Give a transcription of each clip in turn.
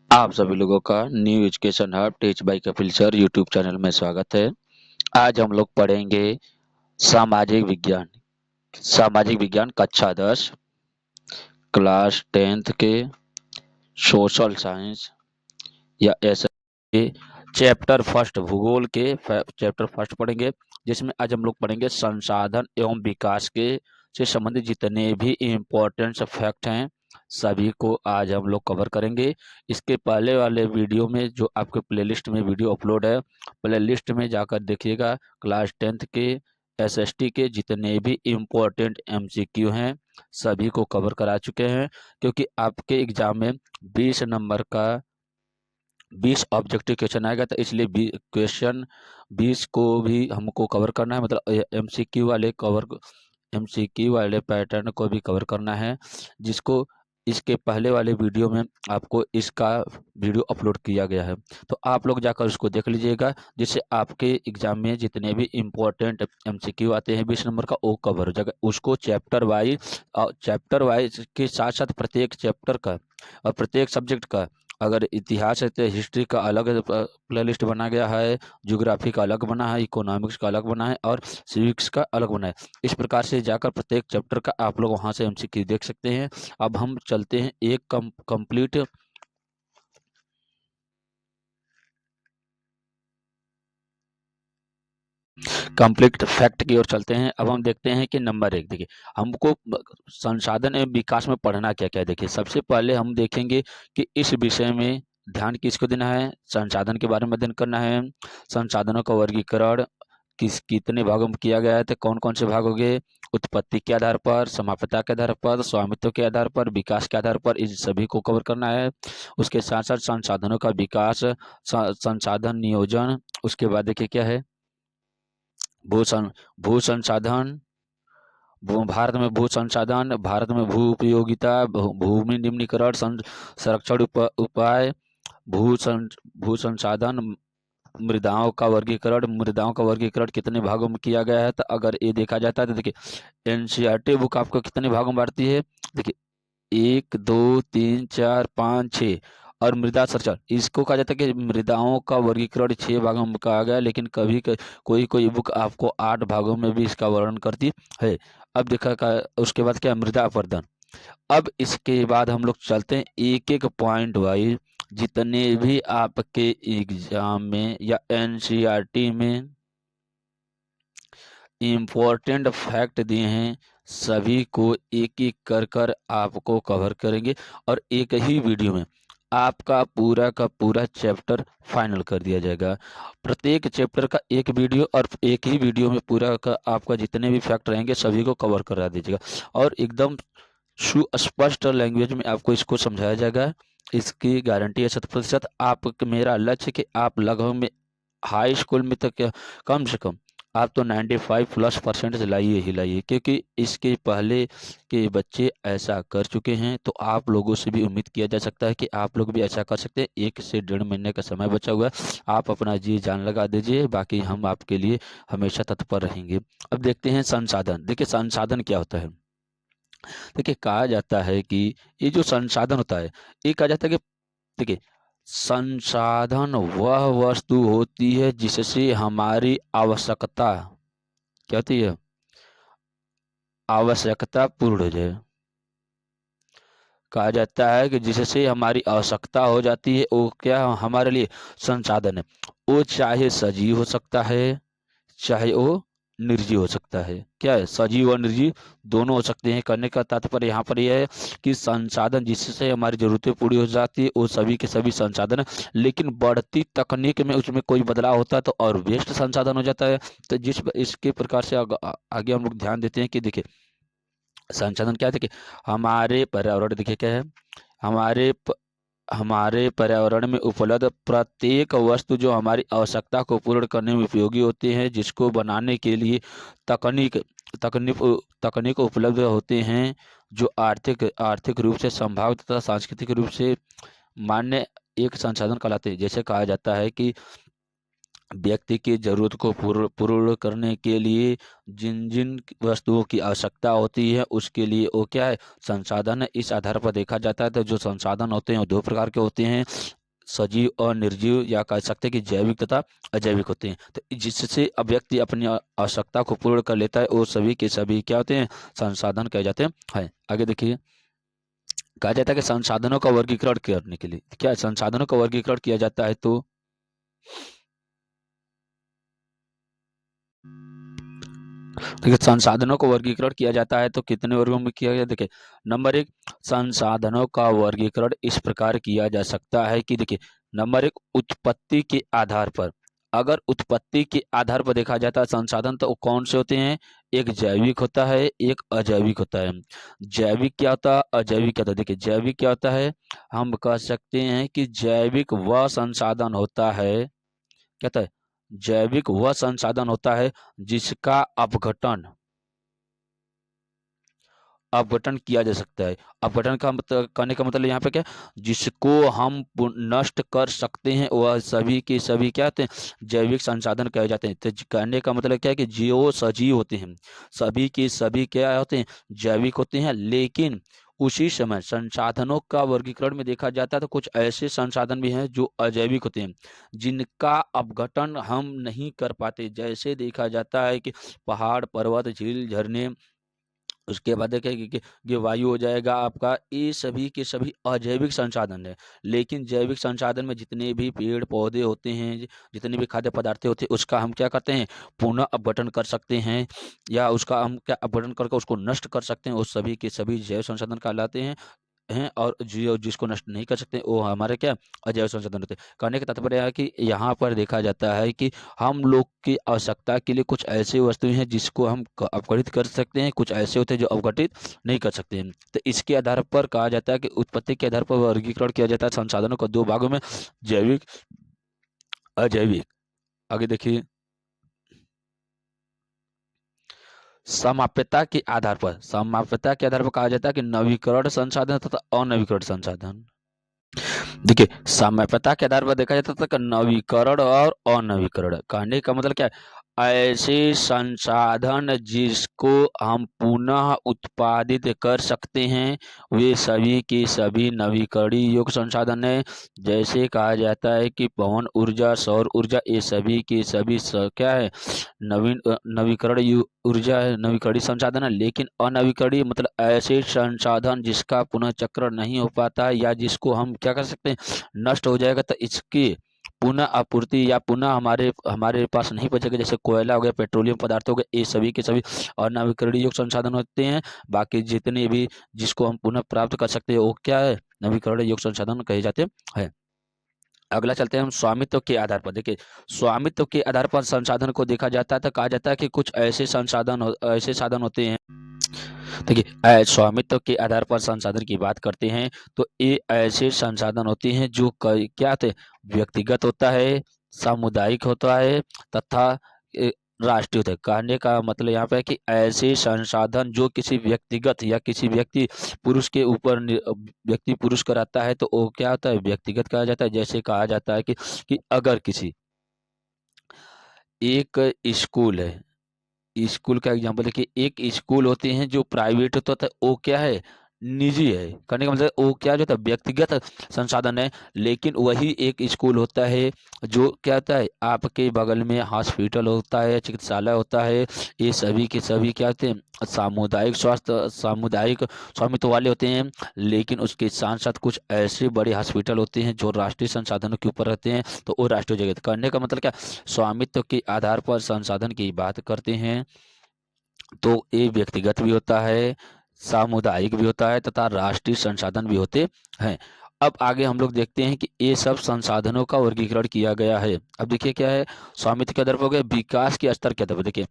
आप सभी लोगों का new education hub teach bye Kapil sir YouTube channel में स्वागत है। आज हम लोग पढ़ेंगे सामाजिक विज्ञान। सामाजिक विज्ञान कक्षा 10 क्लास 10th के सोशल साइंस या ऐसे के चैप्टर फर्स्ट भूगोल के चैप्टर फर्स्ट पढ़ेंगे, जिसमें आज हम लोग पढ़ेंगे संसाधन एवं विकास के से संबंधित जितने भी इम्पोर्टेंट फैक्ट हैं सभी को आज हम लोग कवर करेंगे। इसके पहले वाले वीडियो में जो आपके प्लेलिस्ट में वीडियो अपलोड है, प्लेलिस्ट में जाकर देखिएगा। क्लास 10th के एसएसटी के जितने भी इम्पोर्टेंट एमसीक्यू हैं सभी को कवर करा चुके हैं, क्योंकि आपके एग्जाम में 20 नंबर का 20 ऑब्जेक्टिव क्वेश्चन आएगा, तो इसलिए क्वेश्चन 20 को भी हमको कवर करना है। मतलब एमसीक्यू वाले पैटर्न को भी कवर करना है, जिसको इसके पहले वाले वीडियो में आपको इसका वीडियो अपलोड किया गया है, तो आप लोग जाकर उसको देख लीजिएगा, जिससे आपके एग्जाम में जितने भी इम्पोर्टेंट एमसीक्यू आते हैं 20 नंबर का वो कवर हो जाएगा। उसको चैप्टर वाइज के साथ साथ प्रत्येक चैप्टर का और प्रत्येक सब्जेक्ट का, अगर इतिहास है तो हिस्ट्री का अलग प्लेलिस्ट बना गया है, ज्योग्राफी का अलग बना है, इकोनॉमिक्स का अलग बना है और सिविक्स का अलग बना है। इस प्रकार से जाकर प्रत्येक चैप्टर का आप लोग वहां से एमसीक्यू देख सकते हैं। अब हम चलते हैं एक कंप्लीट फैक्ट की ओर चलते हैं। अब हम देखते हैं कि नंबर 1 देखिए, हमको संसाधन एवं विकास में पढ़ना क्या क्या है। देखिए, सबसे पहले हम देखेंगे कि इस विषय में ध्यान किसको देना है। संसाधन के बारे में अध्ययन करना है। संसाधनों का वर्गीकरण कितने भागों में किया गया है, तो कौन कौन से भाग हो गए। उत्पत्ति के आधार पर, समाप्यता के आधार पर, स्वामित्व के आधार पर, विकास के आधार पर, इस सभी को कवर करना है। उसके साथ साथ संसाधनों का विकास, संसाधन नियोजन, उसके बाद देखिए क्या है, भू भू संसाधन, भू संसाधन, भारत में भू उपयोगिता, भूमि निम्नीकरण, संरक्षण उपाय, भू भू संसाधन, मृदाओं का वर्गीकरण कितने भागों में किया गया है। तो अगर ये देखा जाता है तो देखिए, एनसीईआरटी बुक आपको कितने भागों में बांटती है। देखिए, 1 2 3 4 5 6। और मृदा संरक्षण, इसको कहा जाता है कि मृदाओं का वर्गीकरण 6 भागों में कहा गया है, लेकिन कभी कोई कोई बुक आपको 8 भागों में भी इसका वर्णन करती है। अब देखा का उसके बाद क्या, मृदा अपरदन। अब इसके बाद हम लोग चलते हैं एक एक पॉइंट वाइज, जितने भी आपके एग्जाम में या एनसीईआरटी में इम्पोर्टेंट फैक्ट दिए हैं सभी को एक एक कर कर आपको कवर करेंगे, और एक ही वीडियो में आपका पूरा का पूरा चैप्टर फाइनल कर दिया जाएगा। प्रत्येक चैप्टर का एक वीडियो, और एक ही वीडियो में पूरा का आपका जितने भी फैक्ट रहेंगे सभी को कवर करा दीजिएगा, और एकदम सुस्पष्ट लैंग्वेज में आपको इसको समझाया जाएगा। इसकी गारंटी है 100%। आप, मेरा लक्ष्य है कि आप लगभग में हाई स्कूल में तक कम से कम आप तो 95+% लाइए ही लाइए, क्योंकि इसके पहले के बच्चे ऐसा कर चुके हैं, तो आप लोगों से भी उम्मीद किया जा सकता है कि आप लोग भी ऐसा कर सकते हैं। 1 से 1.5 महीने का समय बचा हुआ है, आप अपना जी जान लगा दीजिए, बाकी हम आपके लिए हमेशा तत्पर रहेंगे। अब देखते हैं संसाधन। देखिए, संसाधन क्या होता है। देखिए, कहा जाता है कि ये जो संसाधन होता है, ये कहा जाता है कि देखिए, संसाधन वह वस्तु होती है जिससे हमारी आवश्यकता क्या होती है, आवश्यकता पूर्ण हो जाए। कहा जाता है कि जिससे हमारी आवश्यकता हो जाती है वो क्या हमारे लिए संसाधन है। वो चाहे सजीव हो सकता है, चाहे वो निर्जीव हो सकता है। क्या है, सजीव और निर्जीव दोनों हो सकते हैं। करने का तात्पर्य यहाँ पर यह है कि संसाधन जिससे हमारी जरूरतें पूरी हो जाती है वो सभी के सभी संसाधन है, लेकिन बढ़ती तकनीक में उसमें कोई बदलाव होता है तो और वेस्ट संसाधन हो जाता है। तो इसके प्रकार से आगे हम लोग ध्यान देते हैं कि देखिए, संसाधन क्या है। देखिए, हमारे पर्यावरण, देखिए क्या है, हमारे हमारे पर्यावरण में उपलब्ध प्रत्येक वस्तु जो हमारी आवश्यकता को पूर्ण करने में उपयोगी होती है, जिसको बनाने के लिए तकनीक तकनीक तकनीक उपलब्ध होते हैं, जो आर्थिक आर्थिक रूप से संभाव्य तथा सांस्कृतिक रूप से मान्य एक संसाधन कहलाते हैं। जैसे कहा जाता है कि व्यक्ति की जरूरत को पूर्ण पूर्ण करने के लिए जिन जिन वस्तुओं की आवश्यकता होती है उसके लिए वो क्या है, संसाधन है। इस आधार पर देखा जाता है तो जो संसाधन होते हैं वो 2 प्रकार के होते हैं। सजीव और निर्जीव या कह सकते हैं कि जैविक तथा अजैविक होते हैं। तो जिससे अब व्यक्ति अपनी आवश्यकता को पूर्ण कर लेता है वो सभी के सभी क्या होते हैं, संसाधन कहे जाते हैं। आगे देखिए, कहा जाता है कि संसाधनों का वर्गीकरण करने के लिए क्या संसाधनों का वर्गीकरण किया जाता है। तो देखिए, संसाधनों को वर्गीकरण किया जाता है तो कितने वर्गों में किया गया। देखिए, नंबर एक, संसाधनों का वर्गीकरण इस प्रकार किया जा सकता है कि देखिए, नंबर एक, उत्पत्ति के आधार पर। अगर उत्पत्ति के आधार पर देखा जाता है संसाधन तो कौन से होते हैं, एक जैविक होता है, एक अजैविक होता है। जैविक क्या होता है, अजैविक क्या होता है। देखिए, जैविक क्या होता है, हम कह सकते हैं कि जैविक वह संसाधन होता है, क्या होता है, जैविक वह संसाधन होता है जिसका अपघटन अपघटन किया जा सकता है। अपघटन का मतलब करने का मतलब यहाँ पे क्या, जिसको हम नष्ट कर सकते हैं वह सभी के सभी क्या होते हैं, जैविक संसाधन कहे जाते हैं। तो कहने का मतलब क्या है कि जो सजीव होते हैं सभी के सभी क्या होते हैं, जैविक होते हैं। लेकिन उसी समय संसाधनों का वर्गीकरण में देखा जाता है तो कुछ ऐसे संसाधन भी हैं जो अजैविक होते हैं जिनका अपघटन हम नहीं कर पाते। जैसे देखा जाता है कि पहाड़, पर्वत, झील, झरने, उसके बाद देखिए कि ये वायु हो जाएगा आपका, ये सभी के सभी अजैविक संसाधन है। लेकिन जैविक संसाधन में जितने भी पेड़ पौधे होते हैं, जितने भी खाद्य पदार्थ होते हैं, उसका हम क्या करते हैं, पुनः अपघटन कर सकते हैं या उसका हम क्या अपघटन करके उसको नष्ट कर सकते हैं। वो सभी के सभी जैव संसाधन कहलाते हैं और जो जिसको नष्ट नहीं कर सकते वो हमारे क्या, अजैव संसाधन होते हैं। कहने का तात्पर्य है कि यहाँ पर देखा जाता है कि हम लोग की आवश्यकता के लिए कुछ ऐसी वस्तुएं हैं जिसको हम अपघटित कर सकते हैं, कुछ ऐसे होते हैं जो अपघटित नहीं कर सकते हैं। तो इसके आधार पर कहा जाता है कि उत्पत्ति के आधार पर वर्गीकरण किया जाता है संसाधनों को दो भागों में, जैविक, अजैविक। आगे देखिए, समाप्यता के आधार पर कहा जाता है कि नवीकरण संसाधन तथा अनवीकरण संसाधन। देखिए, साम्यता के आधार पर देखा जाता था कि नवीकरण और अनवीकरण। कहने का मतलब क्या है, ऐसे संसाधन जिसको हम पुनः उत्पादित कर सकते हैं वे सभी के सभी नवीकरणीय योग्य संसाधन है। जैसे कहा जाता है कि पवन ऊर्जा, सौर ऊर्जा, ये सभी के सभी क्या है, नवीकरण ऊर्जा है, नवीकरणीय संसाधन है। लेकिन अनवीकरणीय मतलब ऐसे संसाधन जिसका पुनः चक्र नहीं हो पाता है या जिसको हम क्या कर सकते हैं, नष्ट हो जाएगा तो इसकी पुनः आपूर्ति या पुनः हमारे हमारे पास नहीं बचेगा। जैसे कोयला हो गया, पेट्रोलियम पदार्थ हो गए, ये सभी के सभी अनवीकरणीय योग्य संसाधन होते हैं। बाकी जितने भी जिसको हम पुनः प्राप्त कर सकते हैं वो क्या है, नवीकरणीय योग्य संसाधन कहे जाते हैं। अगला चलते हैं हम स्वामित्व के आधार पर। देखिए, स्वामित्व के आधार पर संसाधन को देखा जाता है तो कहा जाता है कि कुछ ऐसे ऐसे साधन होते हैं। देखिए, स्वामित्व के आधार पर संसाधन की बात करते हैं तो ये ऐसे संसाधन होते हैं जो क्या होते हैं, व्यक्तिगत होता है, सामुदायिक होता है तथा राष्ट्रीय होता है। कहने का मतलब यहाँ पे है कि ऐसे संसाधन जो किसी व्यक्तिगत या किसी व्यक्ति पुरुष के ऊपर व्यक्ति पुरुष कराता है तो वो क्या होता है, व्यक्तिगत कहा जाता है। जैसे कहा जाता है कि अगर किसी एक स्कूल है, स्कूल का एग्जांपल देखिए, एक स्कूल होते हैं जो प्राइवेट होता है वो क्या है, निजी है। करने का मतलब वो क्या जो होता है, व्यक्तिगत संसाधन है। लेकिन वही एक स्कूल होता है जो क्या होता है, आपके बगल में हॉस्पिटल होता है, चिकित्सालय होता है, ये सभी के सभी क्या होते हैं, सामुदायिक स्वास्थ्य, सामुदायिक स्वामित्व वाले होते हैं। लेकिन उसके साथ साथ कुछ ऐसे बड़े हॉस्पिटल होते हैं जो राष्ट्रीय संसाधनों के ऊपर रहते हैं तो वो राष्ट्रीय जगह। करने का मतलब क्या, स्वामित्व के आधार पर संसाधन की बात करते हैं तो ये व्यक्तिगत भी होता है, सामुदायिक भी होता है तथा राष्ट्रीय संसाधन भी होते हैं। अब आगे हम लोग देखते हैं कि ये सब संसाधनों का वर्गीकरण किया गया है। अब देखिए क्या है, स्वामित्व के आधार पर हो गया, विकास के स्तर के आधार पर। देखिए,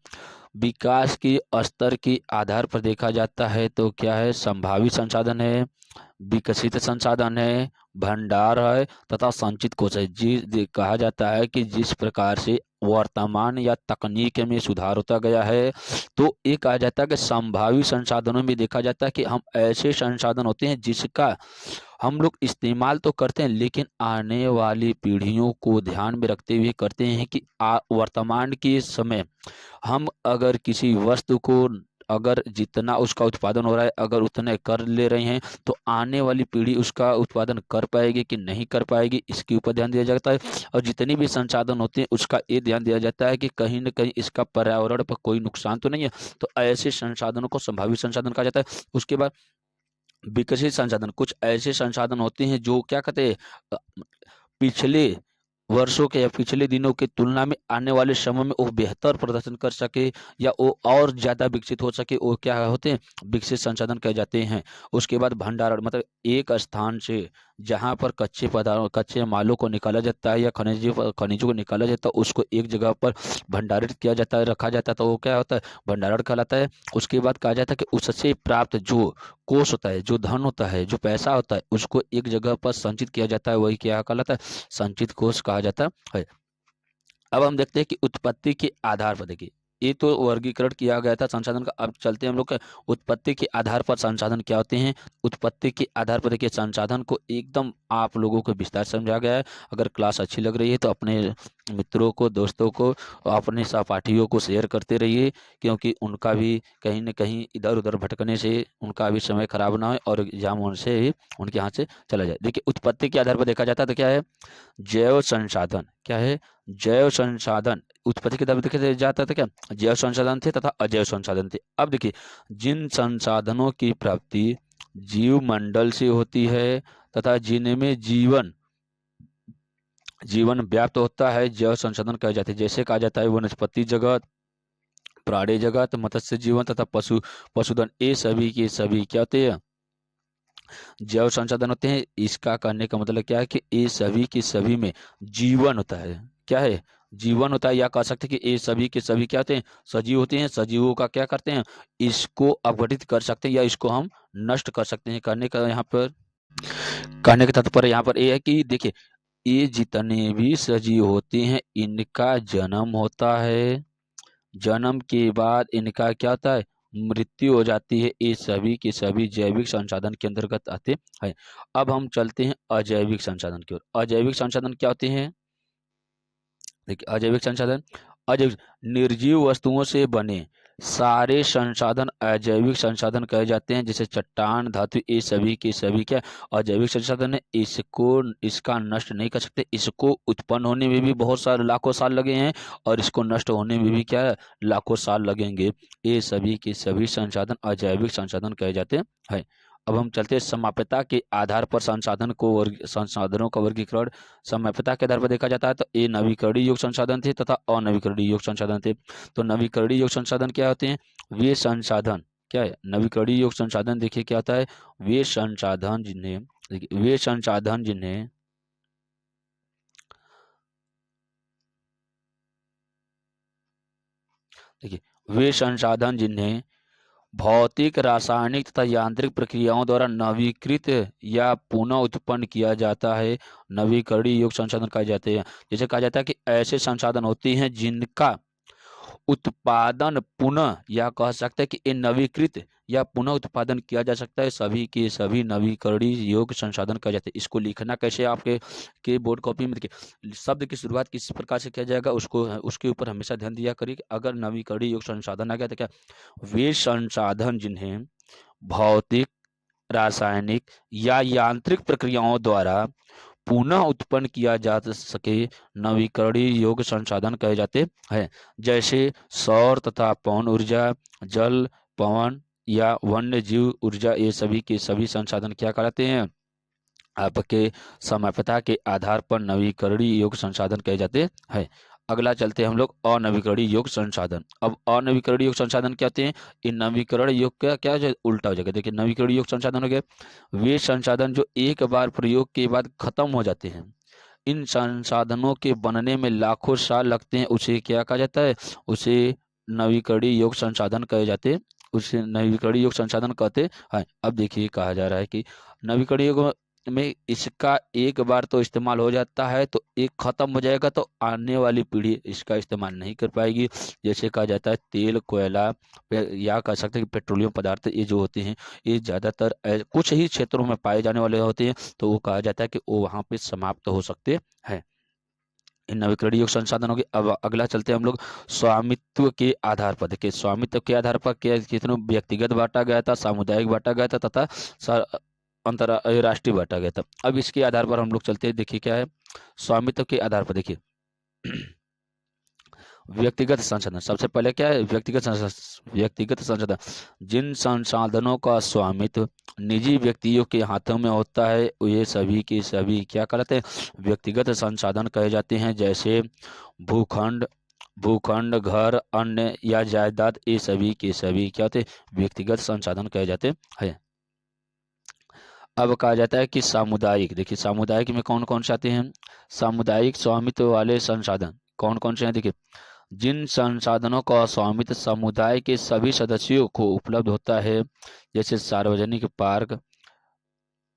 विकास के स्तर के आधार पर देखा जाता है तो क्या है, संभावित संसाधन है, विकसित संसाधन है, भंडार है तथा संचित कोष है। कहा जाता है कि जिस प्रकार से वर्तमान या तकनीक में सुधार होता गया है तो ये कहा जाता है कि संभावित संसाधनों में देखा जाता है कि हम ऐसे संसाधन होते हैं जिसका हम लोग इस्तेमाल तो करते हैं लेकिन आने वाली पीढ़ियों को ध्यान में रखते हुए करते हैं कि वर्तमान के समय हम अगर किसी वस्तु को अगर जितना उसका उत्पादन हो रहा है अगर उतने कर ले रहे हैं तो आने वाली पीढ़ी उसका उत्पादन कर पाएगी कि नहीं कर पाएगी, इसके ऊपर ध्यान दिया जाता है। और जितने भी संसाधन होते हैं उसका ये ध्यान दिया जाता है कि कहीं न कहीं इसका पर्यावरण पर कोई नुकसान तो नहीं है, तो ऐसे संसाधनों को संभावित संसाधन कहा जाता है। उसके बाद विकसित संसाधन, कुछ ऐसे संसाधन होते हैं जो क्या कहते हैं पिछले वर्षों के या पिछले दिनों की तुलना में आने वाले समय में वो बेहतर प्रदर्शन कर सके या वो और ज़्यादा विकसित हो सके, वो क्या होते हैं विकसित संसाधन कहे जाते हैं। उसके बाद भंडारण, मतलब एक स्थान से जहाँ पर कच्चे मालों को निकाला जाता है या खनिजों को निकाला जाता है उसको एक जगह पर भंडारित किया जाता है, रखा जाता है, तो वो क्या होता है भंडारण कहलाता है। उसके बाद कहा जाता है कि उससे प्राप्त जो कोष होता है, जो धन होता है, जो पैसा होता है, उसको एक जगह पर संचित किया जाता है, वही क्या कहलाता है संचित कोष कहा जाता है। अब हम देखते हैं कि उत्पत्ति के आधार पर, देखिए ये तो वर्गीकरण किया गया था संसाधन का। अब चलते हैं हम लोग उत्पत्ति के आधार पर संसाधन क्या होते हैं। उत्पत्ति के आधार पर देखिए संसाधन को एकदम आप लोगों को विस्तार समझा गया है। अगर क्लास अच्छी लग रही है तो अपने मित्रों को, दोस्तों को, अपने सहपाठियों को शेयर करते रहिए, क्योंकि उनका भी कहीं न कहीं इधर उधर भटकने से उनका भी समय खराब ना हो और एग्जाम उनसे ही उनके हाथ से चला जाए। देखिए उत्पत्ति के आधार पर देखा जाता है तो क्या है जैव संसाधन, क्या है जैव संसाधन। उत्पत्ति के दावे देखे जाता था क्या जैव संसाधन थे तथा अजैव संसाधन थे। अब देखिए जिन संसाधनों की प्राप्ति जीव मंडल से होती है तथा जिनमें जीवन व्याप्त होता है जैव संसाधन कहे जाते हैं। जैसे कहा जाता है वनस्पति जगत, प्राणी जगत, मत्स्य जीवन तथा पशुधन, ये सभी के सभी क्या होते हैं जैव संसाधन होते हैं। इसका कहने का मतलब क्या है कि ये सभी के सभी में जीवन होता है, क्या है जीवन होता है, या कह सकते हैं कि ये सभी के सभी क्या होते हैं सजीव होते हैं। सजीवों का क्या करते हैं इसको अपघटित कर सकते हैं या इसको हम नष्ट कर सकते हैं। कहने का यहाँ पर कहने का तात्पर्य यहाँ पर ये है कि देखिए ये जितने भी सजीव होते हैं इनका जन्म होता है, जन्म के बाद इनका क्या होता है मृत्यु हो जाती है। ये सभी के सभी जैविक संसाधन के अंतर्गत आते हैं। अब हम चलते हैं अजैविक संसाधन की ओर। अजैविक संसाधन क्या होते हैं देखिए अजैविक संसाधन, अजैविक निर्जीव वस्तुओं से बने सारे संसाधन अजैविक संसाधन कहे जाते हैं। जैसे चट्टान, धातु, ये सभी के सभी क्या अजैविक संसाधन है। इसका नष्ट नहीं कर सकते। इसको उत्पन्न होने में भी बहुत सारे लाखों साल लगे हैं और इसको नष्ट होने में भी क्या है लाखों साल लगेंगे। ये सभी के सभी संसाधन अजैविक संसाधन कहे जाते हैं। अब हम चलते हैं समाप्यता के आधार पर संसाधनों का वर्गीकरण। समाप्यता के आधार पर देखा जाता है तो ये नवीकरणीय योग संसाधन थे तथा अनवीकरणीय योग संसाधन थे। तो नवीकरणीय योग संसाधन क्या होते हैं वे संसाधन, क्या है नवीकरणीय योग संसाधन देखिए क्या होता है वे संसाधन जिन्हें देखिए वे संसाधन जिन्हें देखिए वे संसाधन जिन्हें भौतिक, रासायनिक तथा यांत्रिक प्रक्रियाओं द्वारा नवीकृत या पुनः उत्पन्न किया जाता है नवीकरणीय योग संसाधन कहे जाते हैं। जैसे कहा जाता है कि ऐसे संसाधन होते हैं जिनका उत्पादन पुनः या कह सकते हैं कि ये नवीकृत या पुनः उत्पादन किया जा सकता है, सभी के सभी नवीकरणीय योग संसाधन कहे जाते हैं। इसको लिखना कैसे आपके बोर्ड कॉपी में देखिए शब्द की शुरुआत किस प्रकार से किया जाएगा उसके ऊपर हमेशा ध्यान दिया करिए। अगर नवीकरणीय योग संसाधन आ गया तो क्या वे संसाधन जिन्हें भौतिक, रासायनिक या यांत्रिक प्रक्रियाओं द्वारा पुनः उत्पन्न किया जा सके नवीकरणीय योग संसाधन कहे जाते हैं। जैसे सौर तथा पवन ऊर्जा, जल, पवन या वन्य जीव ऊर्जा, ये सभी के सभी संसाधन क्या कहलाते हैं आपके समाप्यता के आधार पर नवीकरणीय योग संसाधन कहे जाते हैं। अगला चलते हैं हम लोग अनवीकरणीय योग संसाधन। अब अनवीकरणीय योग संसाधन क्या होते हैं इन नवीकरण योग का क्या उल्टा हो जाएगा। देखिए नवीकरणीय योग संसाधन हो गया वे संसाधन जो एक बार प्रयोग के बाद खत्म हो जाते हैं। इन संसाधनों के बनने में लाखों साल लगते हैं, उसे क्या कहा जाता है उसे नवीकरणीय योग संसाधन कहे जाते हैं, उसे नवीकरणीय योग संसाधन कहते हैं। अब देखिए कहा जा रहा है कि नवीकरणीय योग में इसका एक बार तो इस्तेमाल हो जाता है तो एक खत्म हो जाएगा तो आने वाली पीढ़ी इसका इस्तेमाल नहीं कर पाएगी। जैसे कहा जाता है तेल, कोयला या कह सकते हैं कि पेट्रोलियम पदार्थ ये जो होते हैं ये ज़्यादातर कुछ ही क्षेत्रों में पाए जाने वाले होते हैं, तो वो कहा जाता है कि वो वहाँ पे समाप्त हो सकते हैं। इन नवीकरणीय संसाधनों के। अब अगला चलते हैं हम लोग स्वामित्व के आधार पर। देखिए स्वामित्व के आधार पर क्या कितनों व्यक्तिगत बांटा गया था, सामुदायिक बांटा गया था तथा अंतरराष्ट्रीय बांटा गया था। अब इसके आधार पर हम लोग चलते हैं। देखिए क्या है स्वामित्व के आधार पर। देखिए व्यक्तिगत संसाधन, सबसे पहले क्या है व्यक्तिगत संसाधन, जिन संसाधनों का स्वामित्व निजी व्यक्तियों के हाथों में होता है ये सभी के सभी क्या कहलाते हैं, व्यक्तिगत संसाधन कहे जाते हैं। जैसे भूखंड भूखंड घर अन्य या जायदाद, ये सभी के सभी क्या होते हैं, व्यक्तिगत संसाधन कहे जाते हैं। अब कहा जाता है कि सामुदायिक। देखिए सामुदायिक में कौन कौन से आते हैं, सामुदायिक स्वामित्व वाले संसाधन कौन कौन से हैं। देखिए जिन संसाधनों का स्वामित्व समुदाय के सभी सदस्यों को उपलब्ध होता है, जैसे सार्वजनिक पार्क,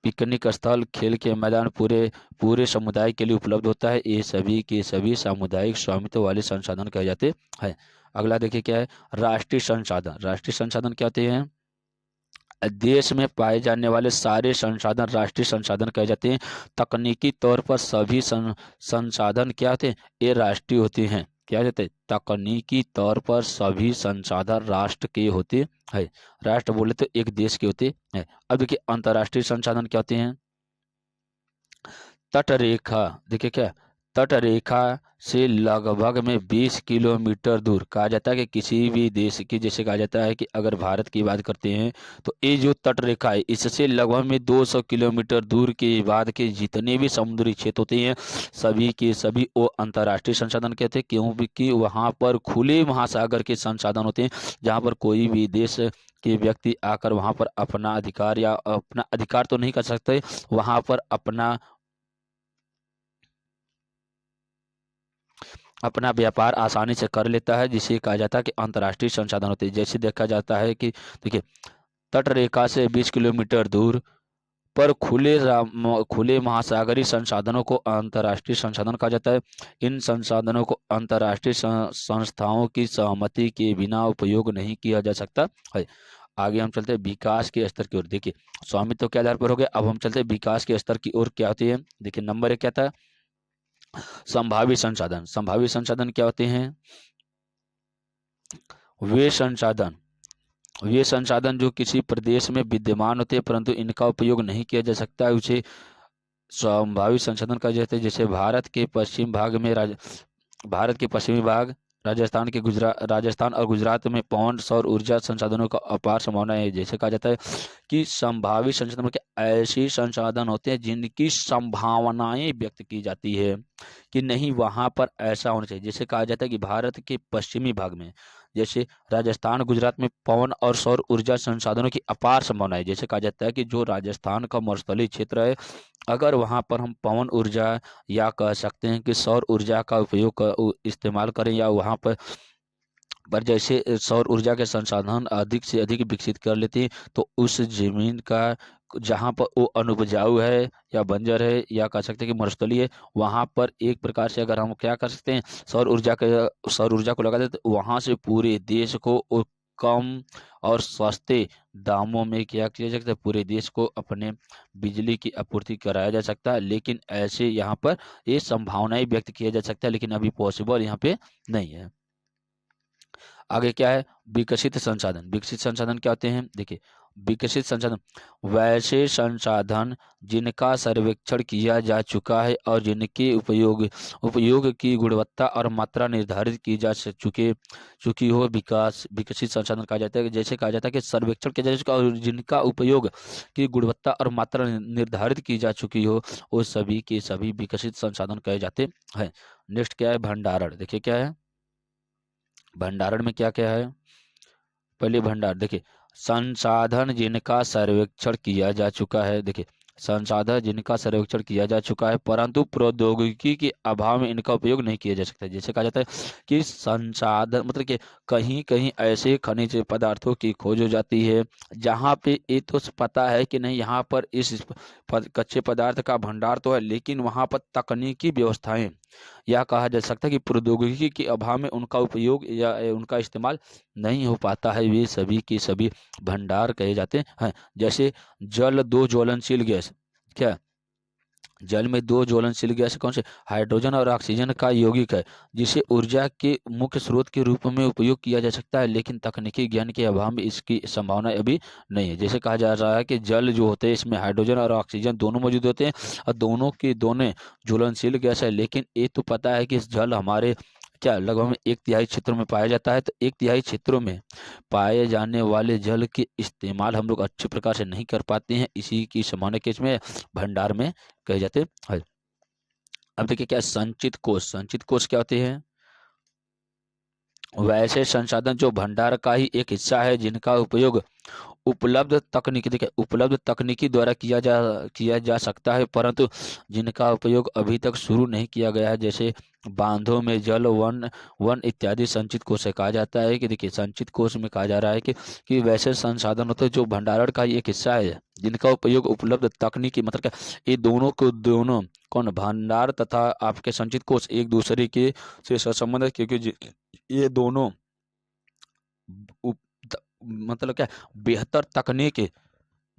पिकनिक स्थल, खेल के मैदान पूरे समुदाय के लिए उपलब्ध होता है, ये सभी के सभी सामुदायिक स्वामित्व वाले संसाधन कहे जाते हैं। अगला देखिए क्या है राष्ट्रीय संसाधन। राष्ट्रीय संसाधन क्या होते हैं, देश में पाए जाने वाले सारे संसाधन राष्ट्रीय संसाधन कहे जाते हैं। तकनीकी तौर पर सभी संसाधन क्या होते हैं, ये राष्ट्रीय होते हैं। क्या कहते हैं, तकनीकी तौर पर सभी संसाधन राष्ट्र के होते हैं। राष्ट्र बोले तो एक देश के होते हैं। अब देखिए अंतर्राष्ट्रीय संसाधन क्या होते हैं, तटरेखा। देखिए क्या तटरेखा से लगभग में 20 किलोमीटर दूर कहा जाता है कि किसी भी देश की, जैसे कहा जाता है कि अगर भारत की बात करते हैं तो ये जो तटरेखा है इससे लगभग में 200 किलोमीटर दूर के बाद के जितने भी समुद्री क्षेत्र होते हैं सभी के सभी वो अंतर्राष्ट्रीय संसाधन कहते हैं, क्योंकि वहाँ पर खुले महासागर के संसाधन होते हैं जहाँ पर कोई भी देश के व्यक्ति आकर वहाँ पर अपना अधिकार या अपना अधिकार तो नहीं कर सकते, वहाँ पर अपना व्यापार आसानी से कर लेता है, जिसे कहा जाता है कि अंतर्राष्ट्रीय संसाधन होते हैं। जैसे देखा जाता है कि देखिए तटरेखा से 20 किलोमीटर दूर पर खुले महासागरीय संसाधनों को अंतर्राष्ट्रीय संसाधन कहा जाता है। इन संसाधनों को अंतर्राष्ट्रीय संस्थाओं की सहमति के बिना उपयोग नहीं किया जा सकता है। आगे हम चलते हैं विकास के स्तर की ओर। देखिए स्वामित्व के आधार पर हो गया, अब हम चलते हैं विकास के स्तर की ओर। क्या होती है, देखिए नंबर 1 क्या था, संभावित संसाधन। संभावित संसाधन क्या होते हैं, वे संसाधन जो किसी प्रदेश में विद्यमान होते हैं परंतु इनका उपयोग नहीं किया जा सकता है, उसे संभावित संसाधन कहा जाता है। जैसे भारत के पश्चिमी भाग राजस्थान और गुजरात में पवन सौर ऊर्जा संसाधनों का अपार संभावना है। जैसे कहा जाता है कि संभावित संसाधन के ऐसे संसाधन होते हैं जिनकी संभावनाएं व्यक्त की जाती है कि नहीं वहां पर ऐसा होना चाहिए। जैसे कहा जाता है कि भारत के पश्चिमी भाग में जैसे राजस्थान गुजरात में पवन और सौर ऊर्जा संसाधनों की अपार संभावना है। जैसे कहा जाता है कि जो राजस्थान का मरुस्थलीय क्षेत्र है अगर वहां पर हम पवन ऊर्जा या कह सकते हैं कि सौर ऊर्जा का इस्तेमाल करें या वहां पर जैसे सौर ऊर्जा के संसाधन अधिक से अधिक विकसित कर लेते हैं तो उस जमीन का जहाँ पर वो अनुपजाऊ है या बंजर है या कह सकते हैं कि मरुस्थलीय है, वहाँ पर एक प्रकार से अगर हम क्या कर सकते हैं सौर ऊर्जा को लगा देते तो वहाँ से पूरे देश को कम और सस्ते दामों में क्या किया जा सकता है, पूरे देश को अपने बिजली की आपूर्ति कराया जा सकता है। लेकिन ऐसे यहाँ पर ये संभावनाएं व्यक्त किया जा सकता है लेकिन अभी पॉसिबल यहाँ पे नहीं है। आगे क्या है, विकसित संसाधन। विकसित संसाधन क्या होते हैं, देखिए विकसित संसाधन वैसे संसाधन जिनका सर्वेक्षण किया जा चुका है और जिनके उपयोग की गुणवत्ता और मात्रा निर्धारित की जा चुकी हो विकसित संसाधन कहा जाता है। जैसे कहा जाता है कि सर्वेक्षण किया जा चुका और जिनका उपयोग की गुणवत्ता और मात्रा निर्धारित की जा चुकी हो वो सभी के सभी विकसित संसाधन कहे जाते हैं। नेक्स्ट क्या है, भंडारण। देखिए क्या है भंडारण में क्या क्या है, पहले भंडार देखिए संसाधन जिनका सर्वेक्षण किया जा चुका है। देखिए संसाधन जिनका सर्वेक्षण किया जा चुका है परंतु प्रौद्योगिकी के अभाव में इनका उपयोग नहीं किया जा सकता। जैसे कहा जाता है कि संसाधन मतलब कि कहीं कहीं ऐसे खनिज पदार्थों की खोज हो जाती है जहाँ पे ये तो पता है कि नहीं यहाँ पर इस कच्चे पदार्थ का भंडार तो है लेकिन वहाँ पर तकनीकी व्यवस्थाएं या कहा जा सकता है कि प्रौद्योगिकी के अभाव में उनका उपयोग या उनका इस्तेमाल नहीं हो पाता है, वे सभी के सभी भंडार कहे जाते हैं। जैसे जल दो ज्वलनशील गैस क्या जल में दो ज्वलनशील गैस कौन से, हाइड्रोजन और ऑक्सीजन का यौगिक है, जिसे ऊर्जा के मुख्य स्रोत के रूप में उपयोग किया जा सकता है, लेकिन तकनीकी ज्ञान के अभाव में इसकी संभावना अभी नहीं है। जैसे कहा जा रहा है कि जल जो होते हैं इसमें हाइड्रोजन और ऑक्सीजन दोनों मौजूद होते हैं और दोनों के दोनों ज्वलनशील गैस है, लेकिन ये तो पता है कि इस जल हमारे क्या लगभग में एक तिहाई क्षेत्रों में पाया जाता है, तो एक तिहाई क्षेत्रों में पाए जाने वाले जल के इस्तेमाल हम लोग अच्छे प्रकार से नहीं कर पाते हैं, इसी की संभावना के इसमें भंडार में कहे जाते हैं। अब देखिए क्या संचित कोष क्या होते हैं, वैसे संसाधन जो भंडार का ही एक हिस्सा है, जिनका उपयोग उपलब्ध तकनीकी द्वारा किया जा सकता है, परंतु जिनका उपयोग अभी तक शुरू नहीं किया गया है, जैसे बांधों में जल, वन वन इत्यादि संचित कोष से कहा जाता है। कि देखिए संचित कोष में कहा जा रहा है कि वैसे संसाधन होते हैं जो भंडारण का ही एक हिस्सा है, जिनका उपयोग उपलब्ध तकनीकी मतलब क्या, ये दोनों को दोनों कौन, भंडार तथा आपके संचित कोष एक दूसरे के से संबंध है, क्योंकि ये दोनों मतलब क्या, बेहतर तकनीक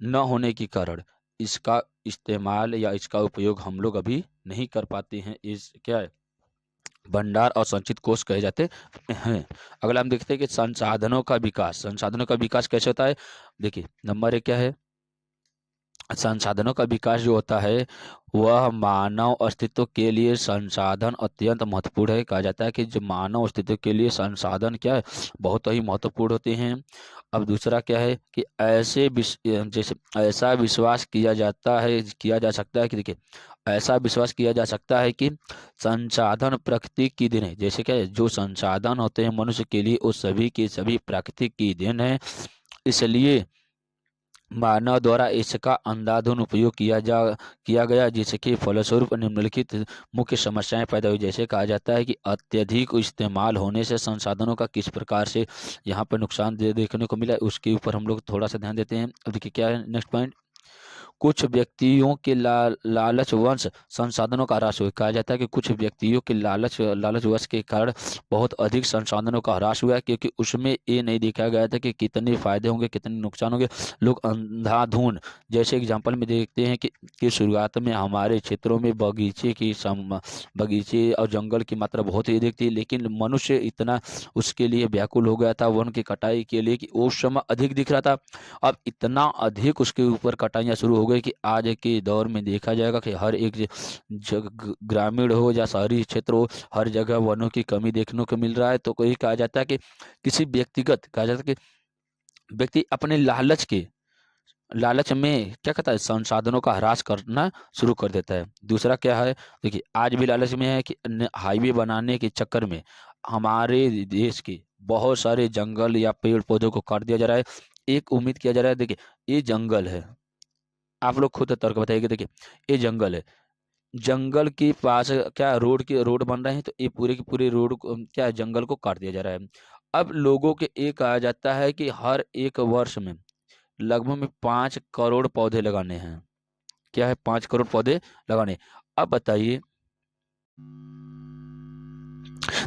न होने के कारण इसका इस्तेमाल या इसका उपयोग हम लोग अभी नहीं कर पाते हैं। इस क्या है, भंडार और संचित कोष कहे जाते हैं। अगला हम देखते हैं कि संसाधनों का विकास कैसे होता है। देखिए नंबर 1 क्या है, संसाधनों का विकास जो होता है वह मानव अस्तित्व के लिए संसाधन अत्यंत महत्वपूर्ण है। कहा जाता है कि जो मानव अस्तित्व के लिए संसाधन क्या है, बहुत ही महत्वपूर्ण होते हैं। अब दूसरा क्या है कि जैसे ऐसा विश्वास किया जा सकता है कि देखिए ऐसा विश्वास किया जा सकता है कि संसाधन प्रकृति की देन है। जैसे क्या है, जो संसाधन होते हैं मनुष्य के लिए वो सभी के सभी प्रकृति की देन है, इसलिए मानव द्वारा इसका अंधाधुंध उपयोग किया गया, जिसके फलस्वरूप निम्नलिखित मुख्य समस्याएं पैदा हुई। जैसे कहा जाता है कि अत्यधिक इस्तेमाल होने से संसाधनों का किस प्रकार से यहाँ पर नुकसान देखने को मिला, उसके ऊपर हम लोग थोड़ा सा ध्यान देते हैं। अब देखिए क्या है नेक्स्ट पॉइंट, कुछ व्यक्तियों के लालचवश संसाधनों का ह्रास हुआ। कहा जाता है कि कुछ व्यक्तियों के लालचवश के कारण बहुत अधिक संसाधनों का ह्रास हुआ है, क्योंकि उसमें ये नहीं देखा गया था कि कितने फायदे होंगे कितने नुकसान होंगे। लोग अंधाधुंध, जैसे एग्जाम्पल में देखते हैं कि शुरुआत में हमारे क्षेत्रों में बगीचे और जंगल की मात्रा बहुत ही अधिक थी, लेकिन मनुष्य इतना उसके लिए व्याकुल हो गया था वन की कटाई के लिए कि उस समय अधिक दिख रहा था। अब इतना अधिक उसके ऊपर कटाइयाँ शुरू हो गई कि आज के दौर में देखा जाएगा कि हर एक ग्रामीण हो या शहरी क्षेत्र हो, हर जगह वनों की कमी देखने को मिल रहा है। तो कोई कहा जाता है कि कहा जाता है कि व्यक्ति अपने लालच में क्या कहता है, संसाधनों का ह्रास करना शुरू कर देता है। दूसरा क्या है, देखिए आज भी लालच में है कि हाईवे बनाने के चक्कर में हमारे देश के बहुत सारे जंगल या पेड़ पौधों को काट दिया जा रहा है। एक उम्मीद किया जा रहा है, देखिए ये जंगल है, आप लोग खुद तर्क बताइए कि देखिए ये जंगल है, जंगल के पास क्या रोड बन रहे हैं, तो ये पूरे के पूरे रोड को क्या है, जंगल को काट दिया जा रहा है। अब लोगों के ये कहा जाता है कि हर एक वर्ष में लगभग में 5 करोड़ पौधे लगाने हैं। क्या है, 5 करोड़ पौधे लगाने। अब बताइए,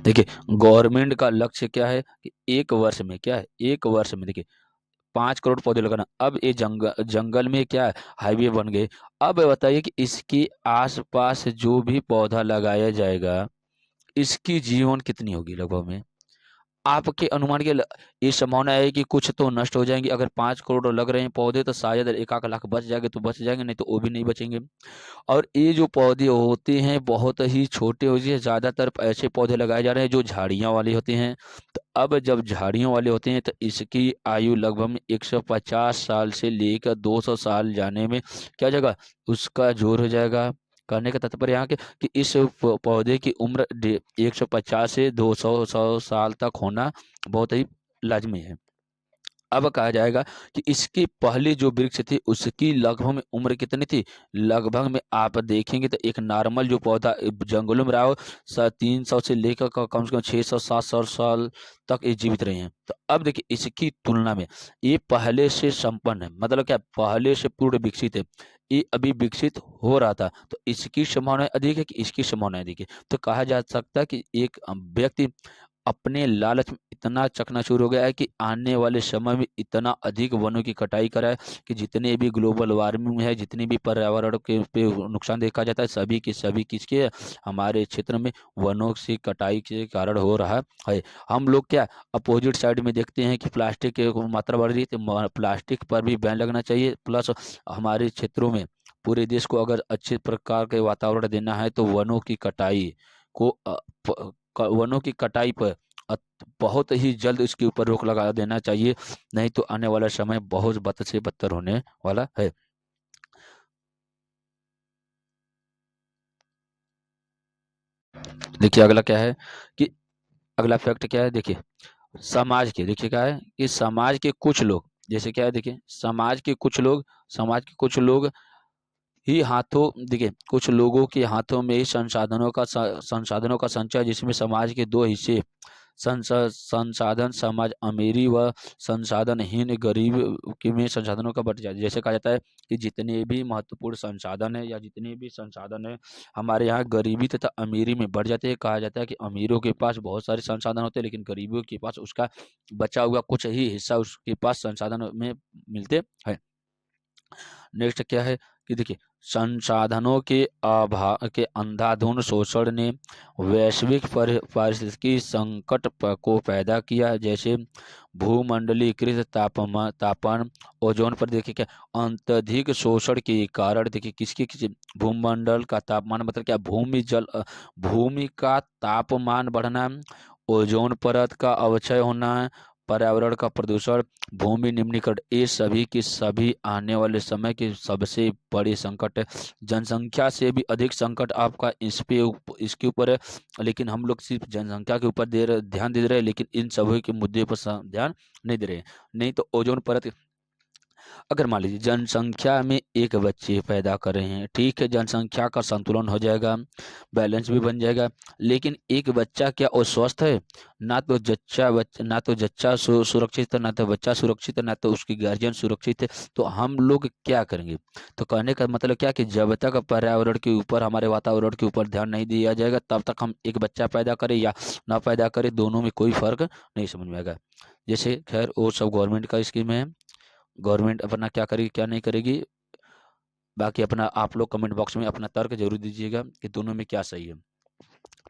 देखिए गवर्नमेंट का लक्ष्य क्या है कि एक वर्ष में क्या है, एक वर्ष में देखिए 5 करोड़ पौधे लगाना। अब ये जंगल में क्या है, हाईवे बन गए। अब बताइए कि इसके आसपास जो भी पौधा लगाया जाएगा, इसकी जीवन कितनी होगी लगभग में, आपके अनुमान के ये संभावना है कि कुछ तो नष्ट हो जाएंगे। अगर 5 करोड़ लग रहे हैं पौधे, तो शायद 1 लाख बच जाएंगे तो बच जाएंगे, नहीं तो वो भी नहीं बचेंगे। और ये जो पौधे होते हैं बहुत ही छोटे होते हैं, ज़्यादातर ऐसे पौधे लगाए जा रहे हैं जो झाड़ियाँ वाले होते हैं। तो अब जब झाड़ियों वाले होते हैं तो इसकी आयु लगभग में 150 साल से लेकर 200 साल जाने में क्या जगह उसका जोर हो जाएगा। कहने का तात्पर्य यहाँ के कि इस पौधे की उम्र 150 से 200 साल तक होना बहुत ही लाजमी है। अब कहा जाएगा कि इसके पहले जो वृक्ष थे उसकी लगभग में उम्र कितनी थी, लगभग में आप देखेंगे तो एक नॉर्मल जो पौधा जंगलों में रहा हो 300 से लेकर कम से कम 600 700 साल तक ये जीवित रहे हैं। तो अब देखिए इसकी तुलना में ये पहले से संपन्न है, मतलब क्या पहले से पूर्ण विकसित है, ये अभी विकसित हो रहा था, तो इसकी संभावना अधिक है कि इसकी संभावना अधिक है। तो कहा जा सकता है कि एक व्यक्ति अपने लालच में इतना चकनाचूर हो गया है कि आने वाले समय में इतना अधिक वनों की कटाई करा है कि जितने भी ग्लोबल वार्मिंग है, जितने भी पर्यावरण के पे नुकसान देखा जाता है, सभी के सभी किसके हमारे क्षेत्र में वनों की कटाई के कारण हो रहा है। हम लोग क्या अपोजिट साइड में देखते हैं कि प्लास्टिक की मात्रा बढ़ रही है, तो प्लास्टिक पर भी बैन लगना चाहिए। प्लस हमारे क्षेत्रों में पूरे देश को अगर अच्छे प्रकार के वातावरण देना है तो वनों की कटाई को वनों की कटाई पर बहुत ही जल्द इसके ऊपर रोक लगा देना चाहिए, नहीं तो आने वाला समय बहुत बद से बदतर होने वाला है। देखिए अगला क्या है कि अगला फैक्ट क्या है, देखिए समाज के, देखिए क्या है कि समाज के कुछ लोग, जैसे क्या है देखिए समाज के कुछ लोग ही हाथों, देखिए कुछ लोगों के हाथों में ही संसाधनों का संचय, जिसमें समाज के दो हिस्से संसाधन समाज अमीरी व संसाधनहीन गरीब के में संसाधनों का बट जाए। जैसे कहा जाता है कि जितने भी महत्वपूर्ण संसाधन है या जितने भी संसाधन है हमारे यहाँ गरीबी तथा अमीरी में बढ़ जाते हैं। कहा जाता है कि अमीरों के पास बहुत सारे संसाधन होते हैं लेकिन गरीबों के पास उसका बचा हुआ कुछ ही हिस्सा उसके पास संसाधन में मिलते हैं। नेक्स्ट क्या है कि देखिए संसाधनों के अभाव के अंधाधुंध शोषण ने वैश्विक पारिस्थितिकी संकट को पैदा किया, जैसे भूमंडलीकृत तापन ओजोन पर देखिए क्या अत्यधिक शोषण के कारण, देखिए किसके किसी भूमंडल का तापमान मतलब क्या भूमि का तापमान बढ़ना, ओजोन परत का अवक्षय होना, पर्यावरण का प्रदूषण, भूमि निम्नीकरण, ये सभी की सभी आने वाले समय के सबसे बड़े संकट है। जनसंख्या से भी अधिक संकट आपका इसके ऊपर है, लेकिन हम लोग सिर्फ जनसंख्या के ऊपर ध्यान दे रहे हैं, लेकिन इन सभी के मुद्दे पर ध्यान नहीं दे रहे हैं। नहीं तो ओजोन परत, अगर मान लीजिए जनसंख्या में एक बच्चे पैदा कर रहे हैं, ठीक है, जनसंख्या का संतुलन हो जाएगा, बैलेंस भी बन जाएगा, लेकिन एक बच्चा क्या वो स्वस्थ है? ना तो जच्चा सुरक्षित है, ना तो बच्चा सुरक्षित है, ना तो उसकी गार्जियन सुरक्षित है। तो हम लोग क्या करेंगे? तो कहने का मतलब क्या कि जब तक पर्यावरण के ऊपर, हमारे वातावरण के ऊपर ध्यान नहीं दिया जाएगा तब तक हम एक बच्चा पैदा करें या ना पैदा करें, दोनों में कोई फर्क नहीं समझ में आएगा। जैसे खैर वो सब गवर्नमेंट का स्कीम है, गवर्नमेंट अपना क्या करेगी क्या नहीं करेगी, बाकी अपना आप लोग कमेंट बॉक्स में अपना तर्क जरूर दीजिएगा कि दोनों में क्या सही है।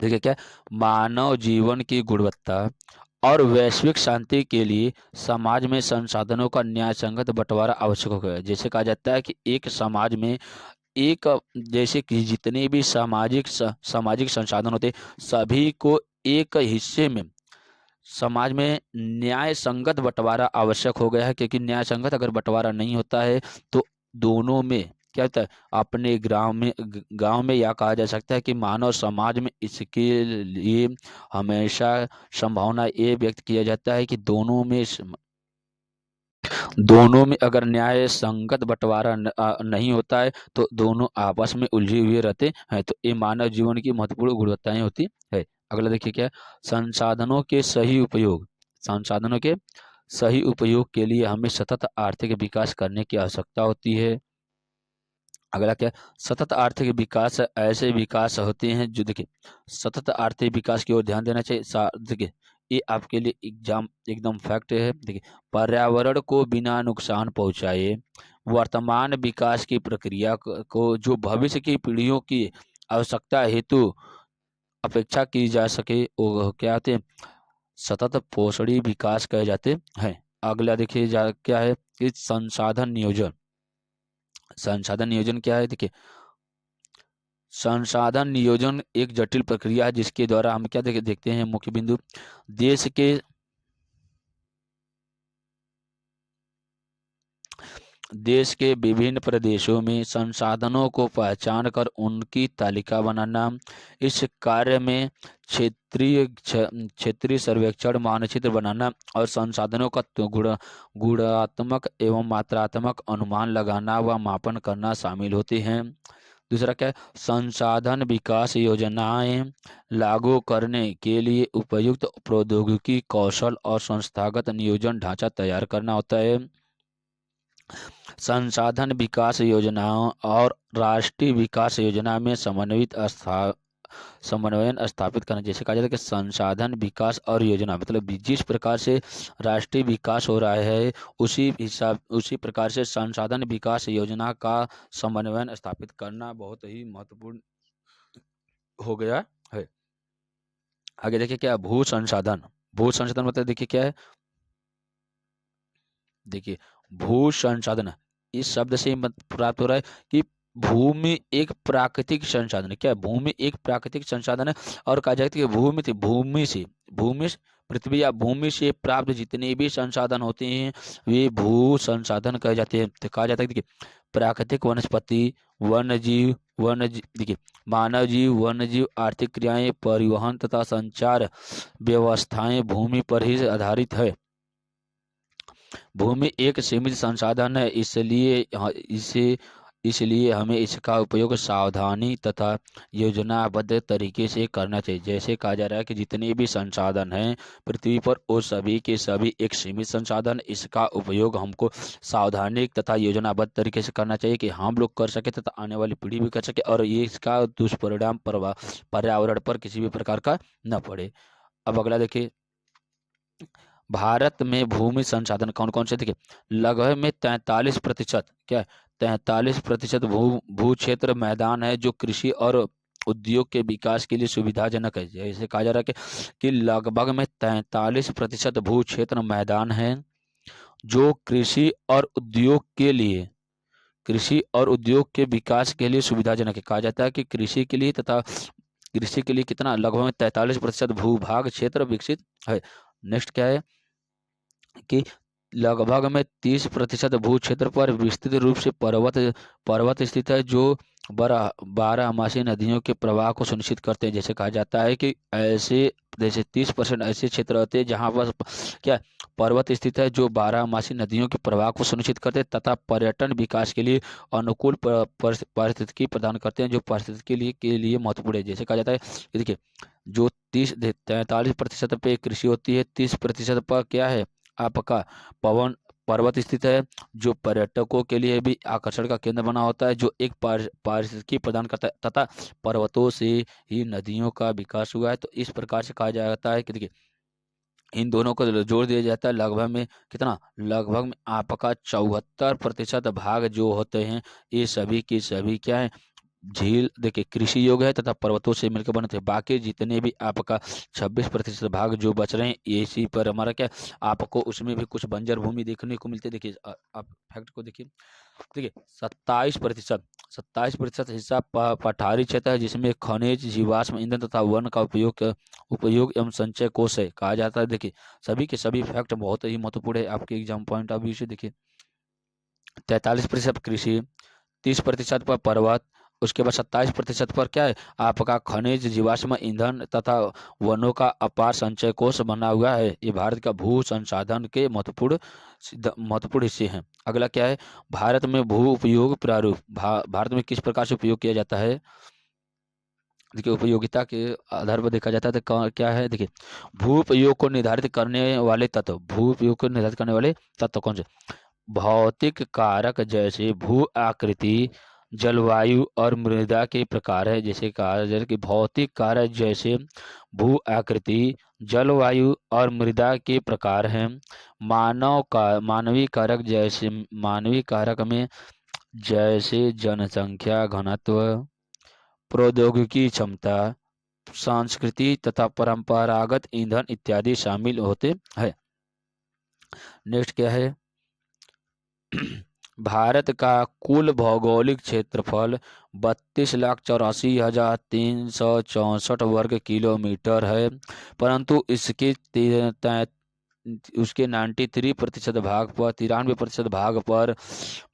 देखिए क्या मानव जीवन की गुणवत्ता और वैश्विक शांति के लिए समाज में संसाधनों का न्याय संगत बंटवारा आवश्यक हो गया है। जैसे कहा जाता है कि एक समाज में एक जैसे कि जितने भी सामाजिक संसाधन होते सभी को एक हिस्से में समाज में न्याय संगत बंटवारा आवश्यक हो गया है, क्योंकि न्याय संगत अगर बंटवारा नहीं होता है तो दोनों में क्या होता है, अपने गांव में या कहा जा सकता है कि मानव समाज में इसके लिए हमेशा संभावना ये व्यक्त किया जाता है कि दोनों में अगर न्याय संगत बंटवारा नहीं होता है तो दोनों आपस में उलझे हुए रहते हैं। तो ये मानव जीवन की महत्वपूर्ण गुणवत्ताएं होती है। अगला देखिए क्या है, संसाधनों के सही उपयोग। संसाधनों के सही उपयोग के लिए हमें सतत आर्थिक विकास करने की आवश्यकता होती है। अगला क्या है, सतत आर्थिक विकास ऐसे विकास होते हैं जो, देखिए सतत आर्थिक विकास की ओर ध्यान देना चाहिए। देखिए ये आपके लिए एग्जाम एकदम फैक्ट है। देखिए पर्यावरण को बिना नुकसान पहुंचाए वर्तमान विकास की प्रक्रिया को जो भविष्य की पीढ़ियों की आवश्यकता हेतु अपेक्षा की जा सके वो क्या होते हैं, सतत पोषणी विकास कहे जाते हैं। अगला देखिए क्या है कि संसाधन नियोजन क्या है। देखिए संसाधन नियोजन एक जटिल प्रक्रिया है जिसके द्वारा हम क्या देखते हैं, मुख्य बिंदु देश के देश के विभिन्न प्रदेशों में संसाधनों को पहचान कर उनकी तालिका बनाना। इस कार्य में क्षेत्रीय सर्वेक्षण मानचित्र बनाना और संसाधनों का गुणात्मक एवं मात्रात्मक अनुमान लगाना व मापन करना शामिल होते हैं। दूसरा क्या है, संसाधन विकास योजनाएं लागू करने के लिए उपयुक्त प्रौद्योगिकी कौशल और संस्थागत नियोजन ढांचा तैयार करना होता है। संसाधन विकास योजनाओं और राष्ट्रीय विकास योजना में समन्वित समन्वय स्थापित करना। जैसे कहा जाता है कि संसाधन विकास और योजना, मतलब जिस प्रकार से राष्ट्रीय विकास हो रहा है उसी प्रकार से संसाधन विकास योजना का समन्वय स्थापित करना बहुत ही महत्वपूर्ण हो गया है। आगे देखिए क्या भू संसाधन मतलब देखिए क्या है, देखिए भू संसाधन इस शब्द से प्राप्त हो रहा है कि भूमि एक प्राकृतिक संसाधन है। क्या है? भूमि एक प्राकृतिक संसाधन है। और कहा जाता है कि भूमि से पृथ्वी या भूमि से प्राप्त जितने भी संसाधन होते हैं वे भू संसाधन कहे जाते हैं। तो कहा जाता है कि देखिए प्राकृतिक वनस्पति, वन्य जीव, देखिए मानव जीव, वन्य जीव, आर्थिक क्रियाएं, परिवहन तथा संचार व्यवस्थाएं भूमि पर ही आधारित है। भूमि एक सीमित संसाधन है, इसलिए हमें इसका उपयोग सावधानी तथा योजनाबद्ध तरीके से करना चाहिए। जैसे कहा जा रहा है कि जितने भी संसाधन हैं पृथ्वी पर वो सभी के सभी एक सीमित संसाधन, इसका उपयोग हमको सावधानी तथा योजनाबद्ध तरीके से करना चाहिए कि हम लोग कर सके तथा आने वाली पीढ़ी भी कर सके और ये इसका दुष्परिणाम पर्यावरण पर किसी भी प्रकार का न पड़े। अब अगला देखिए, भारत में भूमि संसाधन कौन कौन से, देखिए लगभग में 43%, क्या 43% भू क्षेत्र मैदान है जो कृषि और उद्योग के विकास के लिए सुविधाजनक है। जैसे कहा जा रहा है कि लगभग में 43% भू क्षेत्र मैदान है जो कृषि और उद्योग के विकास के लिए सुविधाजनक है। कहा जाता है कि कृषि के लिए कितना, लगभग 43% भूभाग क्षेत्र विकसित है। नेक्स्ट क्या है कि लगभग में 30% भू क्षेत्र पर विस्तृत रूप से पर्वत स्थित है जो बारहमासी नदियों के प्रवाह को सुनिश्चित करते हैं। जैसे कहा जाता है कि जैसे 30% ऐसे क्षेत्र होते हैं जहाँ पर क्या पर्वत स्थित है जो बारहमासी नदियों के प्रवाह को सुनिश्चित करते हैं तथा पर्यटन विकास के लिए अनुकूल पारिस्थितिकी प्रदान करते हैं, जो पारिस्थितिकी के लिए महत्वपूर्ण है। जैसे कहा जाता है कि देखिए जो 43% पे कृषि होती है, 30% पर क्या है आपका पवन पर्वत स्थित है जो पर्यटकों के लिए भी आकर्षण का केंद्र बना होता है, जो एक पारिस्थितिकी प्रदान करता है तथा पर्वतों से ही नदियों का विकास हुआ है। तो इस प्रकार से कहा जाता है कि देखिए इन दोनों को जोड़ दिया जाता है, लगभग में कितना, लगभग में आपका 74% भाग जो होते हैं ये सभी की सभी क्या है, झील देखिए कृषि योग्य है तथा पर्वतों से मिलकर बने थे। बाकी जितने भी आपका 26% भाग जो बच रहे हैं इसी पर हमारा क्या, आपको उसमें भी कुछ बंजर भूमि देखने को मिलती है। देखिए आप फैक्ट को देखिए, देखिए 27% हिस्सा पठारी क्षेत्र है जिसमें खनिज, जीवाश्म ईंधन तथा वन का उपयोग एवं संचय कोष है। कहा जाता है देखिए सभी के सभी फैक्ट बहुत ही महत्वपूर्ण है आपके एग्जाम पॉइंट ऑफ व्यू से। देखिए 43% कृषि, 30% पर पर्वत, उसके बाद 27% पर क्या है आपका खनिज, जीवाश्म ईंधन तथा वनों का अपार संचय कोष बना हुआ है। ये भारत का भू संसाधन के महत्वपूर्ण हिस्से हैं। अगला क्या है, भारत में भू उपयोग प्रारूप, भारत में किस प्रकार से उपयोग किया जाता है। देखिए उपयोगिता के आधार पर देखा जाता है तो क्या है, देखिए भू उपयोग को निर्धारित करने वाले तत्व कौन से, भौतिक कारक जैसे भू आकृति, जलवायु और मृदा के प्रकार है। जैसे कहा जाए कि भौतिक कारक जैसे भू आकृति, जलवायु और मृदा के प्रकार हैं। मानवीय कारक में जैसे जनसंख्या घनत्व, प्रौद्योगिकी क्षमता, संस्कृति तथा परंपरागत ईंधन इत्यादि शामिल होते हैं। नेक्स्ट क्या है, भारत का कुल भौगोलिक क्षेत्रफल 32,84,364 वर्ग किलोमीटर है, परंतु उसके 93%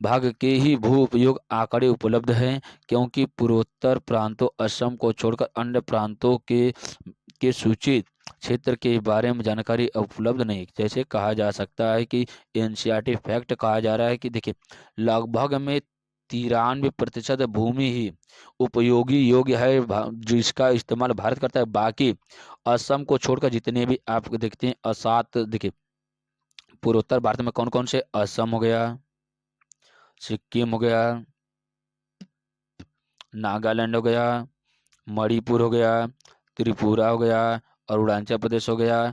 भाग के ही भू उपयोग आंकड़े उपलब्ध हैं, क्योंकि पूर्वोत्तर प्रांतों असम को छोड़कर अन्य प्रांतों के सूचित क्षेत्र के बारे में जानकारी उपलब्ध नहीं। जैसे कहा जा सकता है कि एनसीईआरटी फैक्ट कहा जा रहा है कि देखिए लगभग में 93% भूमि ही उपयोगी योग्य है जिसका इस्तेमाल भारत करता है। बाकी असम को छोड़कर जितने भी आप देखते हैं असात, देखिए पूर्वोत्तर भारत में कौन कौन से, असम हो गया, सिक्किम हो गया, नागालैंड हो गया, मणिपुर हो गया, त्रिपुरा हो गया, अरुणाचल प्रदेश हो गया,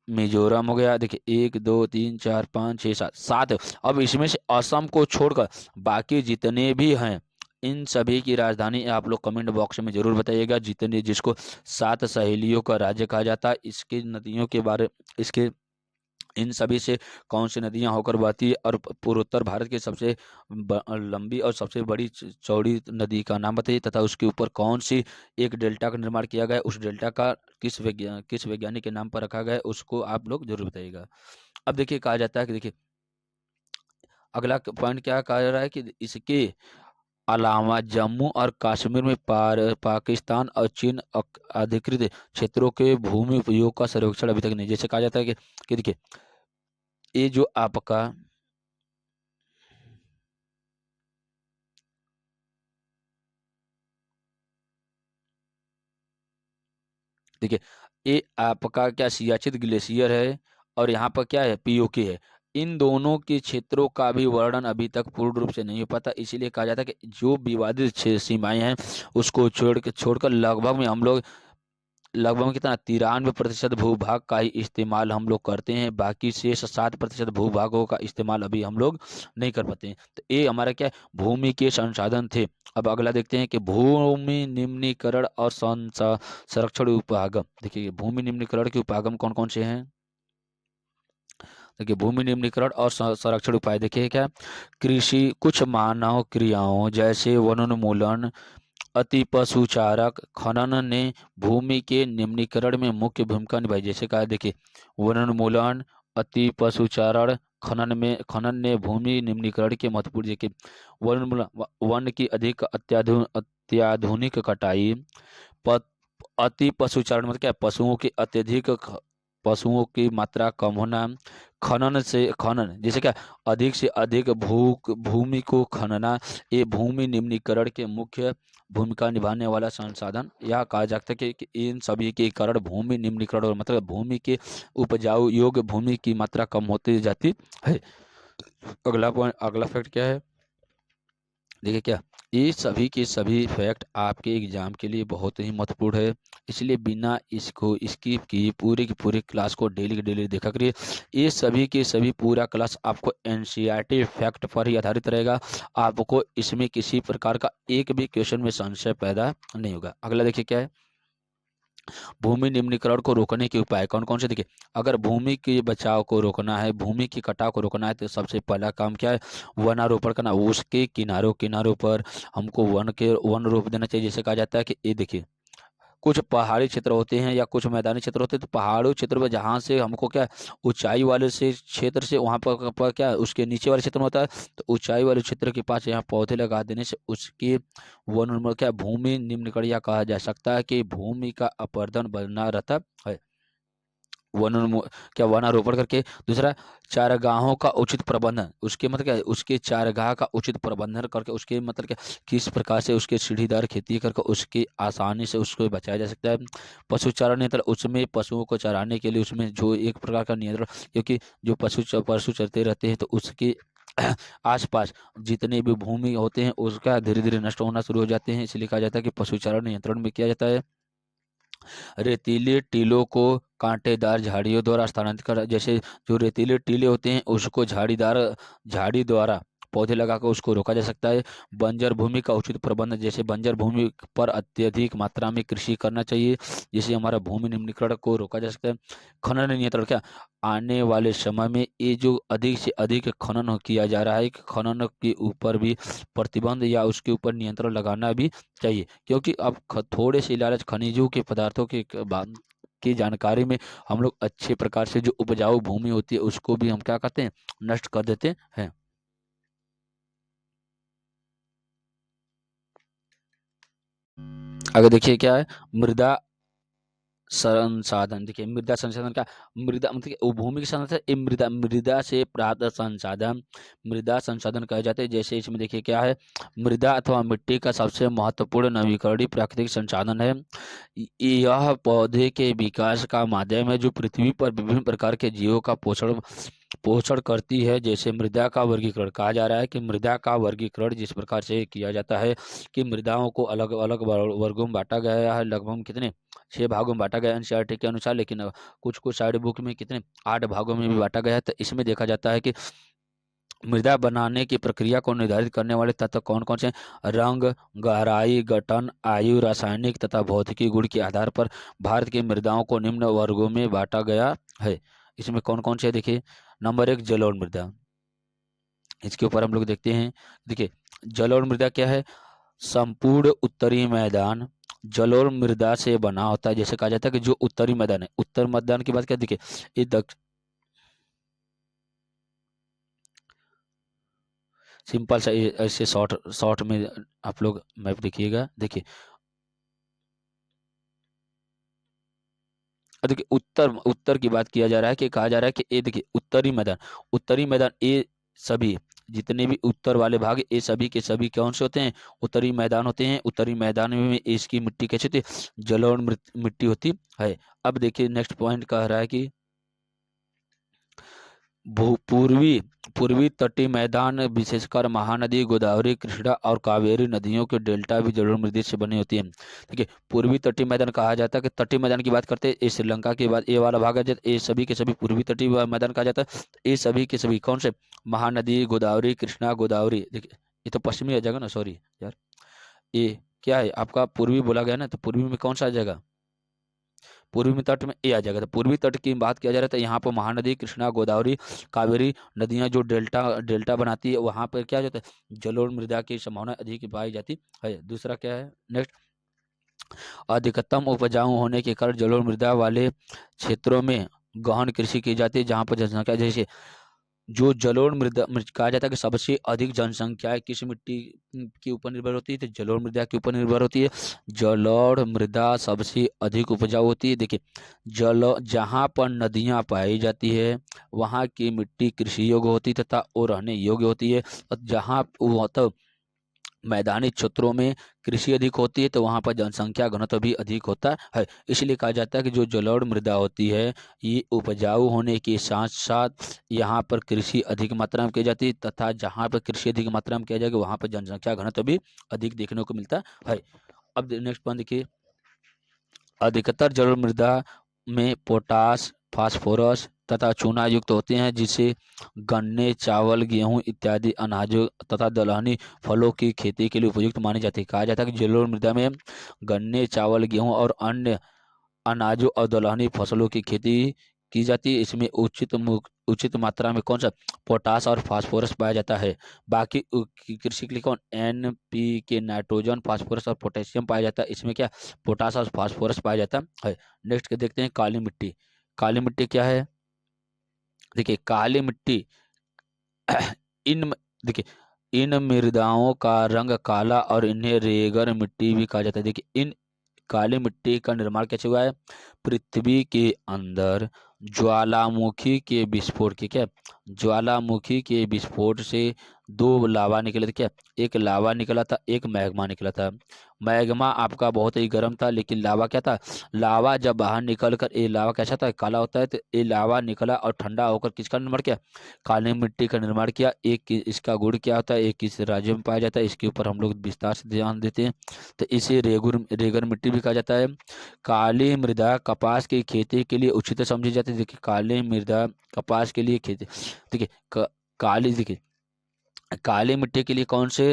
मिजोरम हो गया। देखिए 1 2 3 4 5 6 7 7 है। अब इसमें से असम को छोड़कर बाकी जितने भी हैं इन सभी की राजधानी आप लोग कमेंट बॉक्स में जरूर बताइएगा। जितने जिसको 7 सहेलियों का राज्य कहा जाता है, इसकी नदियों के बारे इसके इन सभी से कौन सी नदियां होकर बहती है और पूर्वोत्तर भारत की सबसे लंबी और सबसे बड़ी चौड़ी नदी का नाम बताइए, तथा उसके ऊपर कौन सी एक डेल्टा का निर्माण किया गया है, उस डेल्टा का किस वैज्ञानिक के नाम पर रखा गया है उसको आप लोग जरूर बताइएगा। अब देखिए कहा जाता है कि देखिए अगला पॉइंट क्या कहा जा रहा है कि इसके अलावा जम्मू और कश्मीर में पाकिस्तान और चीन अधिकृत क्षेत्रों के भूमि उपयोग का सर्वेक्षण अभी तक नहीं। जैसे कहा जाता है कि देखिए ये जो आपका देखिए ये आपका क्या सियाचित ग्लेशियर है और यहाँ पर क्या है पीओके है। इन दोनों के क्षेत्रों का भी वर्णन अभी तक पूर्ण रूप से नहीं हो पाता, इसीलिए कहा जाता है कि जो विवादित सीमाएं हैं उसको छोड़कर लगभग में हम लोग लगभग में कितना 93% भूभाग का ही इस्तेमाल हम लोग करते हैं, बाकी शेष 7% भूभागों का इस्तेमाल अभी हम लोग नहीं कर पाते हैं। तो ये हमारा क्या है भूमि के संसाधन थे। अब अगला देखते हैं कि भूमि निम्नीकरण और संरक्षण उपागम। देखिए भूमि निम्नीकरण के उपागम कौन कौन से हैं। देखिए भूमि निम्नीकरण और संरक्षण उपाय देखिए क्या कृषि कुछ मानव क्रियाओं जैसे वनोन्मूलन अति पशुचारक खनन ने भूमि के निम्नीकरण में मुख्य भूमिका निभाई। जैसे कहा देखिए वनोन्मूलन अति पशुचारण खनन ने भूमि निम्नीकरण के महत्वपूर्ण देखिए वनोन्मूलन वन की अधिक अत्याधुनिक कटाई अति पशुचारण मतलब क्या पशुओं की अत्यधिक पशुओं की मात्रा कम होना खनन जैसे क्या अधिक से अधिक भूमि को खनना ये भूमि निम्नीकरण के मुख्य भूमिका निभाने वाला संसाधन। यह कहा जाता है कि इन सभी के कारण भूमि निम्नीकरण और मतलब भूमि के उपजाऊ योग्य भूमि की मात्रा कम होती जाती है। अगला फैक्ट क्या है देखिए क्या ये सभी के सभी फैक्ट आपके एग्जाम के लिए बहुत ही महत्वपूर्ण है, इसलिए बिना इसको स्किप किए पूरे की पूरी क्लास को डेली के डेली देखा करिए। ये सभी के सभी पूरा क्लास आपको एनसीईआरटी फैक्ट पर ही आधारित रहेगा, आपको इसमें किसी प्रकार का एक भी क्वेश्चन में संशय पैदा नहीं होगा। अगला देखिए क्या है भूमि निम्नीकरण को रोकने के उपाय कौन कौन से। देखिए अगर भूमि के बचाव को रोकना है भूमि के कटाव को रोकना है तो सबसे पहला काम क्या है वनारोपण करना। उसके किनारों किनारों पर हमको वन रोप देना चाहिए। जैसे कहा जाता है कि ये देखिए कुछ पहाड़ी क्षेत्र होते हैं या कुछ मैदानी क्षेत्र होते हैं, तो पहाड़ों क्षेत्र में जहाँ से हमको क्या ऊंचाई वाले से क्षेत्र से वहाँ पर क्या उसके नीचे वाले क्षेत्र में होता है, तो ऊंचाई वाले क्षेत्र के पास यहाँ पौधे लगा देने से उसकी वन उन्मूलन क्या भूमि निम्नीकरण कहा जा सकता है कि भूमि का अपरदन बना रहता है। वनारोपण करके। दूसरा चारागाहों का उचित प्रबंधन, उसके मतलब क्या उसके चारागाह का उचित प्रबंधन करके उसके मतलब क्या किस प्रकार से उसके सीढ़ीदार खेती करके उसकी आसानी से उसको बचाया जा सकता है। पशु चारा नियंत्रण उसमें पशुओं को चराने के लिए उसमें जो एक प्रकार का नियंत्रण, क्योंकि जो पशु चरते रहते हैं तो उसके आसपास जितने भी भूमि होते हैं उसका धीरे धीरे नष्ट होना शुरू हो जाते हैं, इसलिए कहा जाता है कि पशु चारा नियंत्रण में किया जाता है। रेतीले टीलों को कांटेदार झाड़ियों द्वारा स्थानांतरित कर, जैसे जो रेतीले टीले होते हैं उसको झाड़ी द्वारा पौधे लगाकर उसको रोका जा सकता है। बंजर भूमि का उचित प्रबंधन, जैसे बंजर भूमि पर अत्यधिक मात्रा में कृषि करना चाहिए, जिससे हमारा भूमि निम्नीकरण को रोका जा सकता है। खनन नियंत्रण क्या आने वाले समय में ये जो अधिक से अधिक खनन किया जा रहा है खनन के ऊपर भी प्रतिबंध या उसके ऊपर नियंत्रण लगाना भी चाहिए, क्योंकि अब थोड़े से लालच खनिजों के पदार्थों के की जानकारी में हम लोग अच्छे प्रकार से जो उपजाऊ भूमि होती है उसको भी हम क्या करते हैं नष्ट कर देते हैं। अगर देखिए क्या है मृदा संसाधन। देखिए मृदा संसाधन का मृदा मतलब वो भूमि के संसाधन ये मृदा से प्राप्त संसाधन मृदा संसाधन कहे जाते हैं। जैसे इसमें देखिए क्या है मृदा अथवा मिट्टी का सबसे महत्वपूर्ण नवीकरणीय प्राकृतिक संसाधन है। यह पौधे के विकास का माध्यम है जो पृथ्वी पर विभिन्न प्रकार के जीवों का पोषण पोषण करती है। जैसे मृदा का वर्गीकरण कहा जा रहा है कि मृदा का वर्गीकरण जिस प्रकार से किया जाता है कि मृदाओं को अलग अलग वर्गों में बांटा गया है, लगभग कितने 6 भागों में बांटा गया एनसीईआरटी के अनुसार, लेकिन कुछ कुछ साइड बुक में कितने 8 भागों में भी बांटा गया है। तो इसमें देखा जाता है कि मृदा बनाने की प्रक्रिया को निर्धारित करने वाले तत्व कौन कौन से हैं? रंग, गहराई, गठन, आयु, रासायनिक तथा भौतिकी गुण के आधार पर भारत की मृदाओं को निम्न वर्गों में बांटा गया है। इसमें कौन कौन से देखिए, नंबर 1 जलोढ़ मृदा। इसके ऊपर हम लोग देखते हैं, देखिए जलोढ़ मृदा क्या है? संपूर्ण उत्तरी मैदान जलोढ़ मृदा से बना होता है। जैसे कहा जाता है कि जो उत्तरी मैदान है, उत्तर मैदान की बात क्या, देखिए ये सिंपल सा ऐसे शॉर्ट शॉर्ट में आप लोग मैप देखिएगा। देखिए देखिए उत्तर उत्तर की बात किया जा रहा है कि कहा जा रहा है कि ये देखिए उत्तरी मैदान ये सभी जितने भी उत्तर वाले भाग ये सभी के सभी कौन से होते हैं? उत्तरी मैदान होते हैं। उत्तरी मैदान में इसकी मिट्टी कैसी होती है? जलोढ़ मिट्टी होती है। अब देखिए नेक्स्ट पॉइंट कह रहा है कि पूर्वी पूर्वी तटीय मैदान विशेषकर महानदी गोदावरी कृष्णा और कावेरी नदियों के डेल्टा भी जलोढ़ मृदा से बनी होती है। देखिए पूर्वी तटीय मैदान कहा जाता है कि तटीय मैदान की बात करते हैं ये श्रीलंका के बाद ये वाला भाग है, ये सभी के सभी पूर्वी तटीय मैदान कहा जाता है। ये सभी के सभी कौन से? महानदी गोदावरी कृष्णा गोदावरी। देखिए ये तो पश्चिमी आ जाएगा ना, सॉरी यार, ये क्या है आपका पूर्वी बोला गया ना, तो पूर्वी में कौन सा आ जाएगा? पूर्वी में तट में ए आ जाएगा। तो पूर्वी तट की बात किया जा रहा था, यहाँ पर महानदी कृष्णा गोदावरी कावेरी नदियां जो डेल्टा डेल्टा बनाती है, वहां पर क्या जाता है? जलोढ़ मृदा की संभावना अधिक पाई जाती है। दूसरा क्या है नेक्स्ट? अधिकतम उपजाऊ होने के कारण जलोढ़ मृदा वाले क्षेत्रों में गहन कृषि की जाती है, जहाँ पर जनसंख्या जैसे जो जलोढ़ मृदा कहा जाता है कि सबसे अधिक जनसंख्या किस मिट्टी के ऊपर निर्भर होती है? तो जलोढ़ मृदा के ऊपर निर्भर होती है। जलोढ़ मृदा सबसे अधिक उपजाऊ होती है। देखिए जहाँ पर नदियाँ पाई जाती है वहाँ की मिट्टी कृषि योग्य होती है तथा वो रहने योग्य होती है। और जहाँ मतलब मैदानी क्षेत्रों में कृषि अधिक होती है तो वहाँ पर जनसंख्या घनत्व भी अधिक होता है। इसलिए कहा जाता है कि जो जलोढ़ मृदा होती है ये उपजाऊ होने के साथ साथ यहाँ पर कृषि अधिक मात्रा में की जाती है, तथा जहाँ पर कृषि अधिक मात्रा में किया जाएगा वहाँ पर जनसंख्या घनत्व भी अधिक देखने को मिलता है। अब नेक्स्ट पॉइंट देखिए, अधिकतर जलोढ़ मृदा में पोटास, फास्फोरस तथा चूना युक्त होते हैं, जिसे गन्ने, चावल, गेहूं इत्यादि अनाजों तथा दलहनी फलों की खेती के लिए उपयुक्त मानी जाती है। कहा जाता है कि जलोढ़ मृदा में गन्ने, चावल, गेहूं और अन्य अनाजों और दलहनी फसलों की खेती की जाती है। इसमें उचित मात्रा में कौन सा? पोटास और फास्फोरस पाया जाता है। बाकी कृषि के लिए कौन? NPK नाइट्रोजन, फास्फोरस और पोटेशियम पाया जाता है। इसमें क्या? पोटास और फास्फोरस पाया जाता है। नेक्स्ट देखते हैं काली मिट्टी। काली मिट्टी क्या है? देखिए काली मिट्टी इन देखिए इन मृदाओं का रंग काला और इन्हें रेगर मिट्टी भी कहा जाता है। देखिए इन काली मिट्टी का निर्माण कैसे हुआ है? पृथ्वी के अंदर ज्वालामुखी के विस्फोट के क्या? ज्वालामुखी के विस्फोट से दो लावा निकले थे क्या? एक लावा निकला था, एक मैग्मा निकला था। मैग्मा आपका बहुत ही गर्म था, लेकिन लावा क्या था? लावा जब बाहर निकल कर ये लावा कैसा था? काला होता है। तो ये लावा निकला और ठंडा होकर किसका निर्माण किया? काली मिट्टी का निर्माण किया। इसका गुण क्या होता है, एक किस राज्य में पाया जाता है, इसके ऊपर हम लोग विस्तार से ध्यान देते हैं। तो इसे रेगर मिट्टी भी कहा जाता है। काली मृदा कपास की खेती के लिए उचित समझी जाती है। देखिए काली मृदा कपास के लिए खेती, देखिए काली देखिए काली मिट्टी के लिए कौन से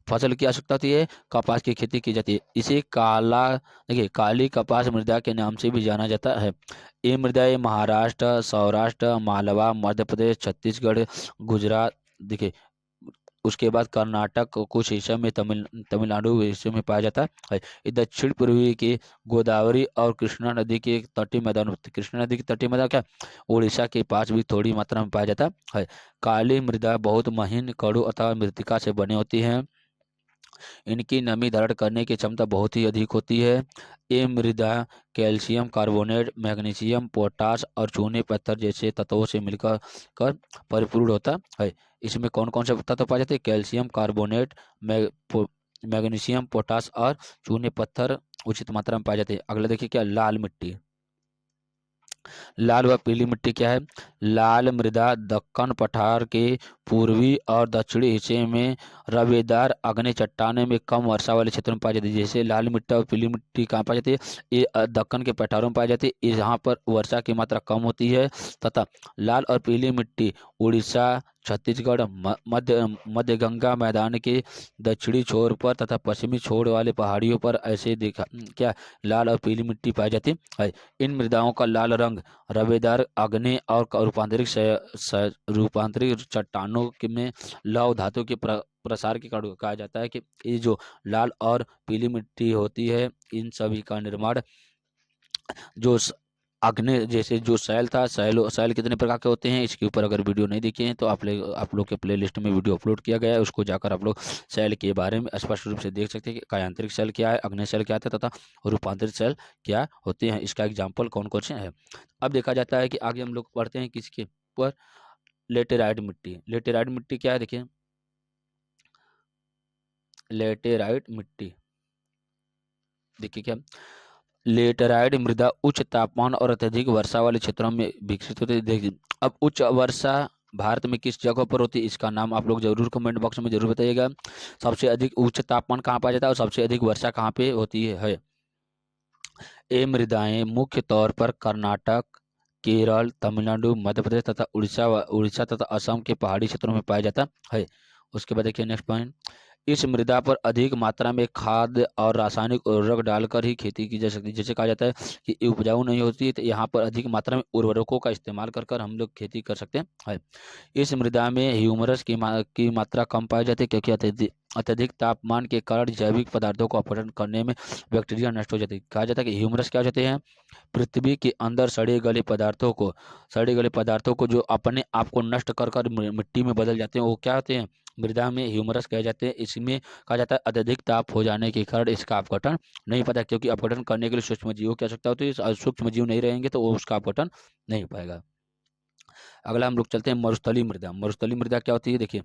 फसल की आवश्यकता होती है? कपास की खेती की जाती है। इसे काला देखिए काली कपास मृदा के नाम से भी जाना जाता है। ये मृदा ये महाराष्ट्र, सौराष्ट्र, मालवा, मध्य प्रदेश, छत्तीसगढ़, गुजरात, देखिए उसके बाद कर्नाटक, कुछ हिस्सों में तमिलनाडु हिस्से में पाया जाता है। ये दक्षिण पूर्वी के गोदावरी और कृष्णा नदी के तटीय मैदान, कृष्णा नदी के तटीय मैदान क्या? उड़ीसा के पास भी थोड़ी मात्रा में पाया जाता है। काली मृदा बहुत महीन, कड़ू अथवा मृतिका से बनी होती है। इनकी नमी धारण करने की क्षमता बहुत ही अधिक होती है। ये मृदा कैल्शियम कार्बोनेट, मैग्नीशियम, पोटास और चूने पत्थर जैसे तत्वों से मिलकर परिपूर्ण होता है। इसमें कौन कौन से तत्व पाए जाते हैं? कैल्शियम कार्बोनेट, मैग्नीशियम, पोटास और चूने पत्थर उचित मात्रा में पाए जाते हैं। अगला देखिए क्या? लाल मिट्टी। लाल व पीली मिट्टी क्या है? लाल मृदा दक्कन पठार के पूर्वी और दक्षिणी हिस्से में रवेदार आग्नेय चट्टाने में कम वर्षा वाले क्षेत्रों में पाई जाती है। जैसे लाल मिट्टी और पीली मिट्टी कहाँ पाई जाती है? ये दक्कन के पठारों में पाई जाती है, यहाँ पर वर्षा की मात्रा कम होती है। तथा लाल और पीली मिट्टी उड़ीसा, छत्तीसगढ़, मध्य मध्य गंगा मैदान के दक्षिणी छोर पर तथा पश्चिमी छोर वाले पहाड़ियों पर ऐसे देखा क्या लाल और पीली मिट्टी पाई जाती है। इन मृदाओं का लाल रंग रवेदार आग्नेय और रूपांतरित चट्टानों में लौह धातु के प्रसार के कारण कहा जाता है कि ये जो लाल और पीली मिट्टी होती है, इन सभी का निर्माण जो आग्नेय जैसे जो शैल था, शैल कितने प्रकार के होते हैं, इसके ऊपर अगर वीडियो नहीं देखे हैं तो आप लोग के प्ले लिस्ट में वीडियो अपलोड किया गया है, उसको जाकर आप लोग शैल के बारे में स्पष्ट रूप से देख सकते हैं कि कायांतरिक शैल क्या है, आग्नेय शैल क्या था तथा रूपांतरित शैल क्या होते हैं। इसका एग्जाम्पल कौन कौन से हैं। अब देखा जाता है कि आगे हम लोग पढ़ते हैं किसके ऊपर, लेटेराइट मिट्टी। लेटेराइट मिट्टी क्या है, देखिए लेटेराइट मिट्टी देखिए क्या, लेटेराइट मृदा उच्च तापमान और अत्यधिक वर्षा वाले क्षेत्रों में विकसित होती है। देखिए अब उच्च वर्षा भारत में किस जगह पर होती है, इसका नाम आप लोग जरूर कमेंट बॉक्स में जरूर बताइएगा। सबसे अधिक उच्च तापमान कहाँ पाया जाता है और सबसे अधिक वर्षा कहाँ पे होती है। ये मृदाएं मुख्य तौर पर कर्नाटक, केरल, तमिलनाडु, मध्य प्रदेश तथा उड़ीसा तथा असम के पहाड़ी क्षेत्रों में पाया जाता है। उसके बाद देखिए नेक्स्ट पॉइंट, इस मृदा पर अधिक मात्रा में खाद और रासायनिक उर्वरक डालकर ही खेती की जा सकती है। जैसे कहा जाता है कि ये उपजाऊ नहीं होती है, तो यहाँ पर अधिक मात्रा में उर्वरकों का इस्तेमाल कर कर हम लोग खेती कर सकते हैं। इस मृदा में ह्यूमरस की मात्रा कम पाई जाती है, क्योंकि अत्यधिक तापमान के कारण जैविक पदार्थों को अपहरण करने में बैक्टीरिया नष्ट हो जाती है। कहा जाता है कि ह्यूमरस क्या हो जाते हैं, पृथ्वी के अंदर सड़े गले पदार्थों को जो अपने आप को नष्ट कर कर मिट्टी में बदल जाते हैं, वो क्या होते हैं, मृदा में ह्यूमरस कहे जाते हैं। इसमें कहा जाता है अत्यधिक ताप हो जाने के कारण इसका अपघटन नहीं पता, क्योंकि अपघटन करने के लिए सूक्ष्म जीवों की आवश्यकता होती है, सूक्ष्म जीव नहीं रहेंगे तो वो उसका अपघटन नहीं हो पाएगा। अगला हम लोग चलते हैं मरुस्थलीय मृदा। मरुस्थलीय मृदा क्या होती है, देखिए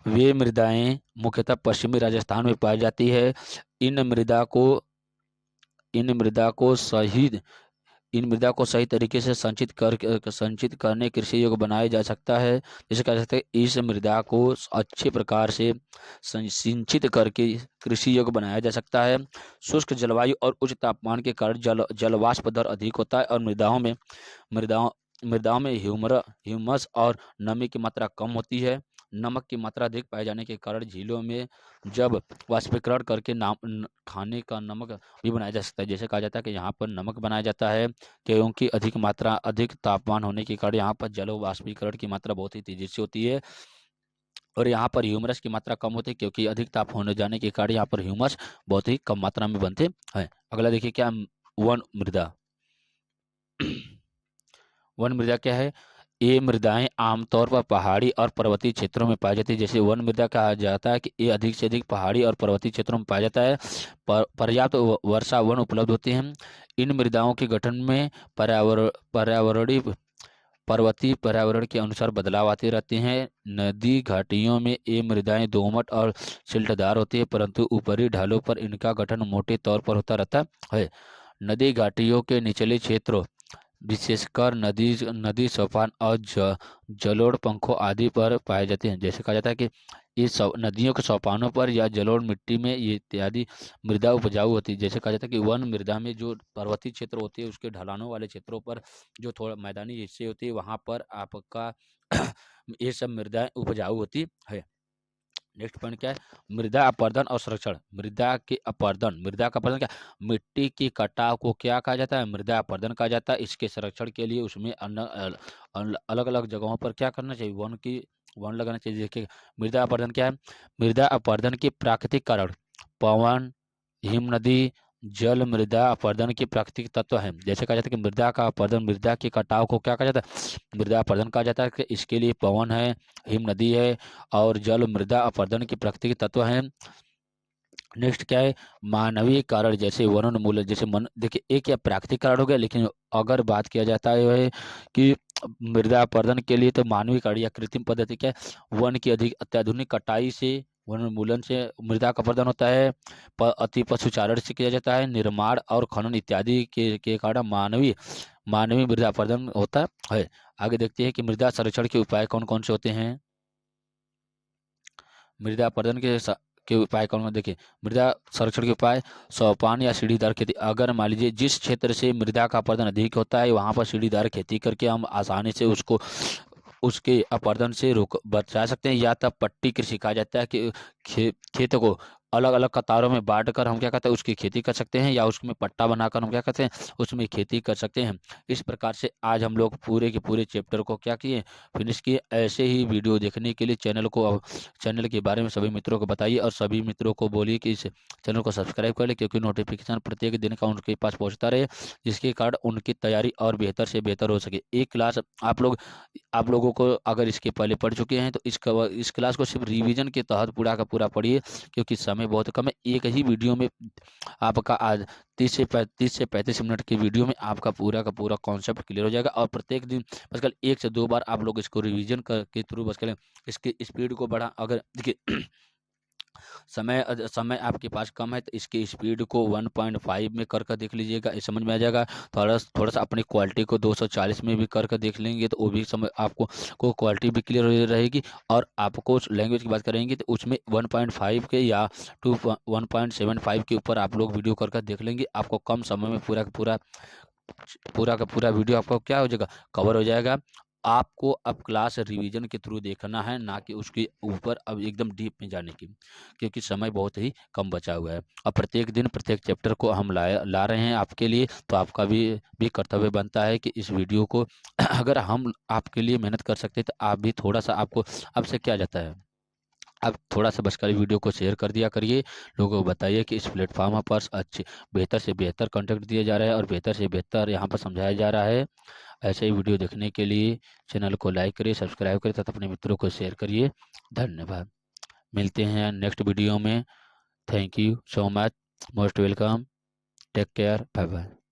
वे मृदाएं मुख्यतः पश्चिमी राजस्थान में पाई जाती है। इन मृदा को इन मृदा को सही इन मृदा को सही तरीके से संचित करने कृषि योग्य बनाया जा सकता है। जैसे कह सकते हैं इस मृदा को अच्छे प्रकार से सिंचित करके कृषि योग्य बनाया जा सकता है। शुष्क जलवायु और उच्च तापमान के कारण जलवाष्प दर अधिक होता है और मृदाओं मृदाओं में ह्यूमस और नमी की मात्रा कम होती है। नमक की मात्रा अधिक पाए जाने के कारण झीलों में जब वाष्पीकरण करके खाने का नमक भी बनाया जा सकता है। जैसे कहा जाता है कि यहाँ पर नमक बनाया जाता है क्योंकि अधिक तापमान होने के कारण यहाँ पर जल वाष्पीकरण की मात्रा बहुत ही तेजी से होती है और यहाँ पर ह्यूमरस की मात्रा कम होती है, क्योंकि अधिक ताप होने जाने के कारण यहाँ पर ह्यूमस बहुत ही कम मात्रा में बनते हैं। अगला देखिए क्या, वन मृदा। वन मृदा क्या है, ये मृदाएं आमतौर पर पहाड़ी और पर्वतीय क्षेत्रों में पाई जाती है। जैसे वन मृदा कहा जाता है कि ये अधिक से अधिक पहाड़ी और पर्वतीय क्षेत्रों में पाया जाता है। पर्याप्त वर्षा वन उपलब्ध होते हैं। इन मृदाओं के गठन में पर्वतीय पर्यावरण के अनुसार बदलाव आते रहते हैं। नदी घाटियों में ये मृदाएं दोमट और सिल्टदार होती है, परंतु ऊपरी ढालों पर इनका गठन मोटे तौर पर होता रहता है। नदी घाटियों के निचले क्षेत्रों विशेषकर नदी सोपान और जलोढ़ पंखों आदि पर पाए जाते हैं। जैसे कहा जाता है कि इस नदियों के सोपानों पर या जलोढ़ मिट्टी में ये इत्यादि मृदा उपजाऊ होती है। जैसे कहा जाता है कि वन मृदा में जो पर्वतीय क्षेत्र होते हैं उसके ढलानों वाले क्षेत्रों पर जो थोड़ा मैदानी हिस्से होती है वहाँ पर आपका ये सब मृदा उपजाऊ होती है। नेक्स्ट पॉइंट क्या है, मृदा अपरदन और संरक्षण। मृदा का अपरदन क्या, मिट्टी की कटाव को क्या कहा जाता है, मृदा अपरदन कहा जाता है। इसके संरक्षण के लिए उसमें अलग अलग जगहों पर क्या करना चाहिए, वन लगाना चाहिए। देखिए मृदा अपरदन क्या है, मृदा अपरदन के प्राकृतिक कारण पवन, हिम नदी, जल मृदा अपरदन के प्राकृतिक तत्व हैं। जैसे कहा जाता है कि मृदा का अपरदन, मृदा के कटाव को क्या कहा जाता है, मृदा अपरदन कहा जाता है। कि इसके लिए पवन है, हिम नदी है और जल मृदा अपरदन के प्राकृतिक तत्व हैं। नेक्स्ट क्या है, मानवीय कारण जैसे वनोन्मूलन, जैसे देखिए एक या प्राकृतिक कारण हो गया, लेकिन अगर बात किया जाता है कि मृदा अपरदन के लिए तो मानवीय कारण या कृत्रिम पद्धति क्या है, वन की अधिक अत्याधुनिक कटाई से वनोन्मूलन से मृदा का अपरदन होता है, अति पशुचारण से किया जाता है, निर्माण और खनन इत्यादि के कारण मानवीय मृदा अपरदन होता है। आगे देखते हैं कि मृदा संरक्षण के उपाय कौन कौन से होते हैं। मृदा अपरदन के उपाय कौन कौन देखिए। मृदा संरक्षण के उपाय, सोपान या सीढ़ीदार खेती। अगर मान लीजिए जिस क्षेत्र से मृदा का अपरदन अधिक होता है वहां पर सीढ़ीदार खेती करके हम आसानी से उसको उसके अपरदन से रोक बचा सकते हैं। या तब पट्टी कृषि कहा जाता है कि खेतों को अलग अलग कतारों में बांटकर हम क्या कहते हैं उसकी खेती कर सकते हैं, या उसमें पट्टा बनाकर हम क्या कहते हैं उसमें खेती कर सकते हैं। इस प्रकार से आज हम लोग पूरे के पूरे चैप्टर को क्या किए, फिनिश किए। ऐसे ही वीडियो देखने के लिए चैनल के बारे में सभी मित्रों को बताइए और सभी मित्रों को बोलिए कि इस चैनल को सब्सक्राइब कर ले, क्योंकि नोटिफिकेशन प्रत्येक दिन का उनके पास पहुंचता रहे, जिसके कारण उनकी तैयारी और बेहतर से बेहतर हो सके। एक क्लास आप लोगों को अगर इसके पहले पढ़ चुके हैं तो इस क्लास को सिर्फ रिवीजन के तहत पूरा का पूरा पढ़िए, क्योंकि समय बहुत कम है। एक ही वीडियो में आपका आज 30 से 35 मिनट की वीडियो में आपका पूरा का पूरा कॉन्सेप्ट क्लियर हो जाएगा। और प्रत्येक दिन बस कल 1 से 2 बार आप लोग इसको रिवीजन के थ्रू बस करें, इसकी स्पीड को बढ़ा। अगर देखिए समय आपके पास कम है तो इसकी स्पीड को 1.5 में कर देख लीजिएगा, ये समझ में आ जाएगा। थोड़ा सा अपनी क्वालिटी को 240 में भी कर देख लेंगे तो वो भी समझ आपको को क्वालिटी भी क्लियर हो रहेगी। और आपको लैंग्वेज की बात करेंगे तो उसमें 1.5 के या 1.75 के ऊपर आप लोग वीडियो कर देख लेंगे, आपको कम समय में पूरा का पूरा वीडियो आपको क्या हो जाएगा, कवर हो जाएगा। आपको अब क्लास रिवीजन के थ्रू देखना है, ना कि उसके ऊपर अब एकदम डीप में जाने की, क्योंकि समय बहुत ही कम बचा हुआ है। अब प्रत्येक दिन प्रत्येक चैप्टर को हम ला रहे हैं आपके लिए, तो आपका भी कर्तव्य बनता है कि इस वीडियो को अगर हम आपके लिए मेहनत कर सकते हैं तो आप भी थोड़ा सा, आपको आपसे क्या जाता है, आप थोड़ा सा बस कर वीडियो को शेयर कर दिया करिए। लोगों को बताइए कि इस प्लेटफॉर्म पर अच्छे बेहतर से बेहतर कंटेंट दिया जा रहा है और बेहतर से बेहतर यहाँ पर समझाया जा रहा है। ऐसे ही वीडियो देखने के लिए चैनल को लाइक करिए, सब्सक्राइब करिए तथा अपने मित्रों को शेयर करिए। धन्यवाद। मिलते हैं नेक्स्ट वीडियो में। Thank you so much, most welcome, take care, bye bye.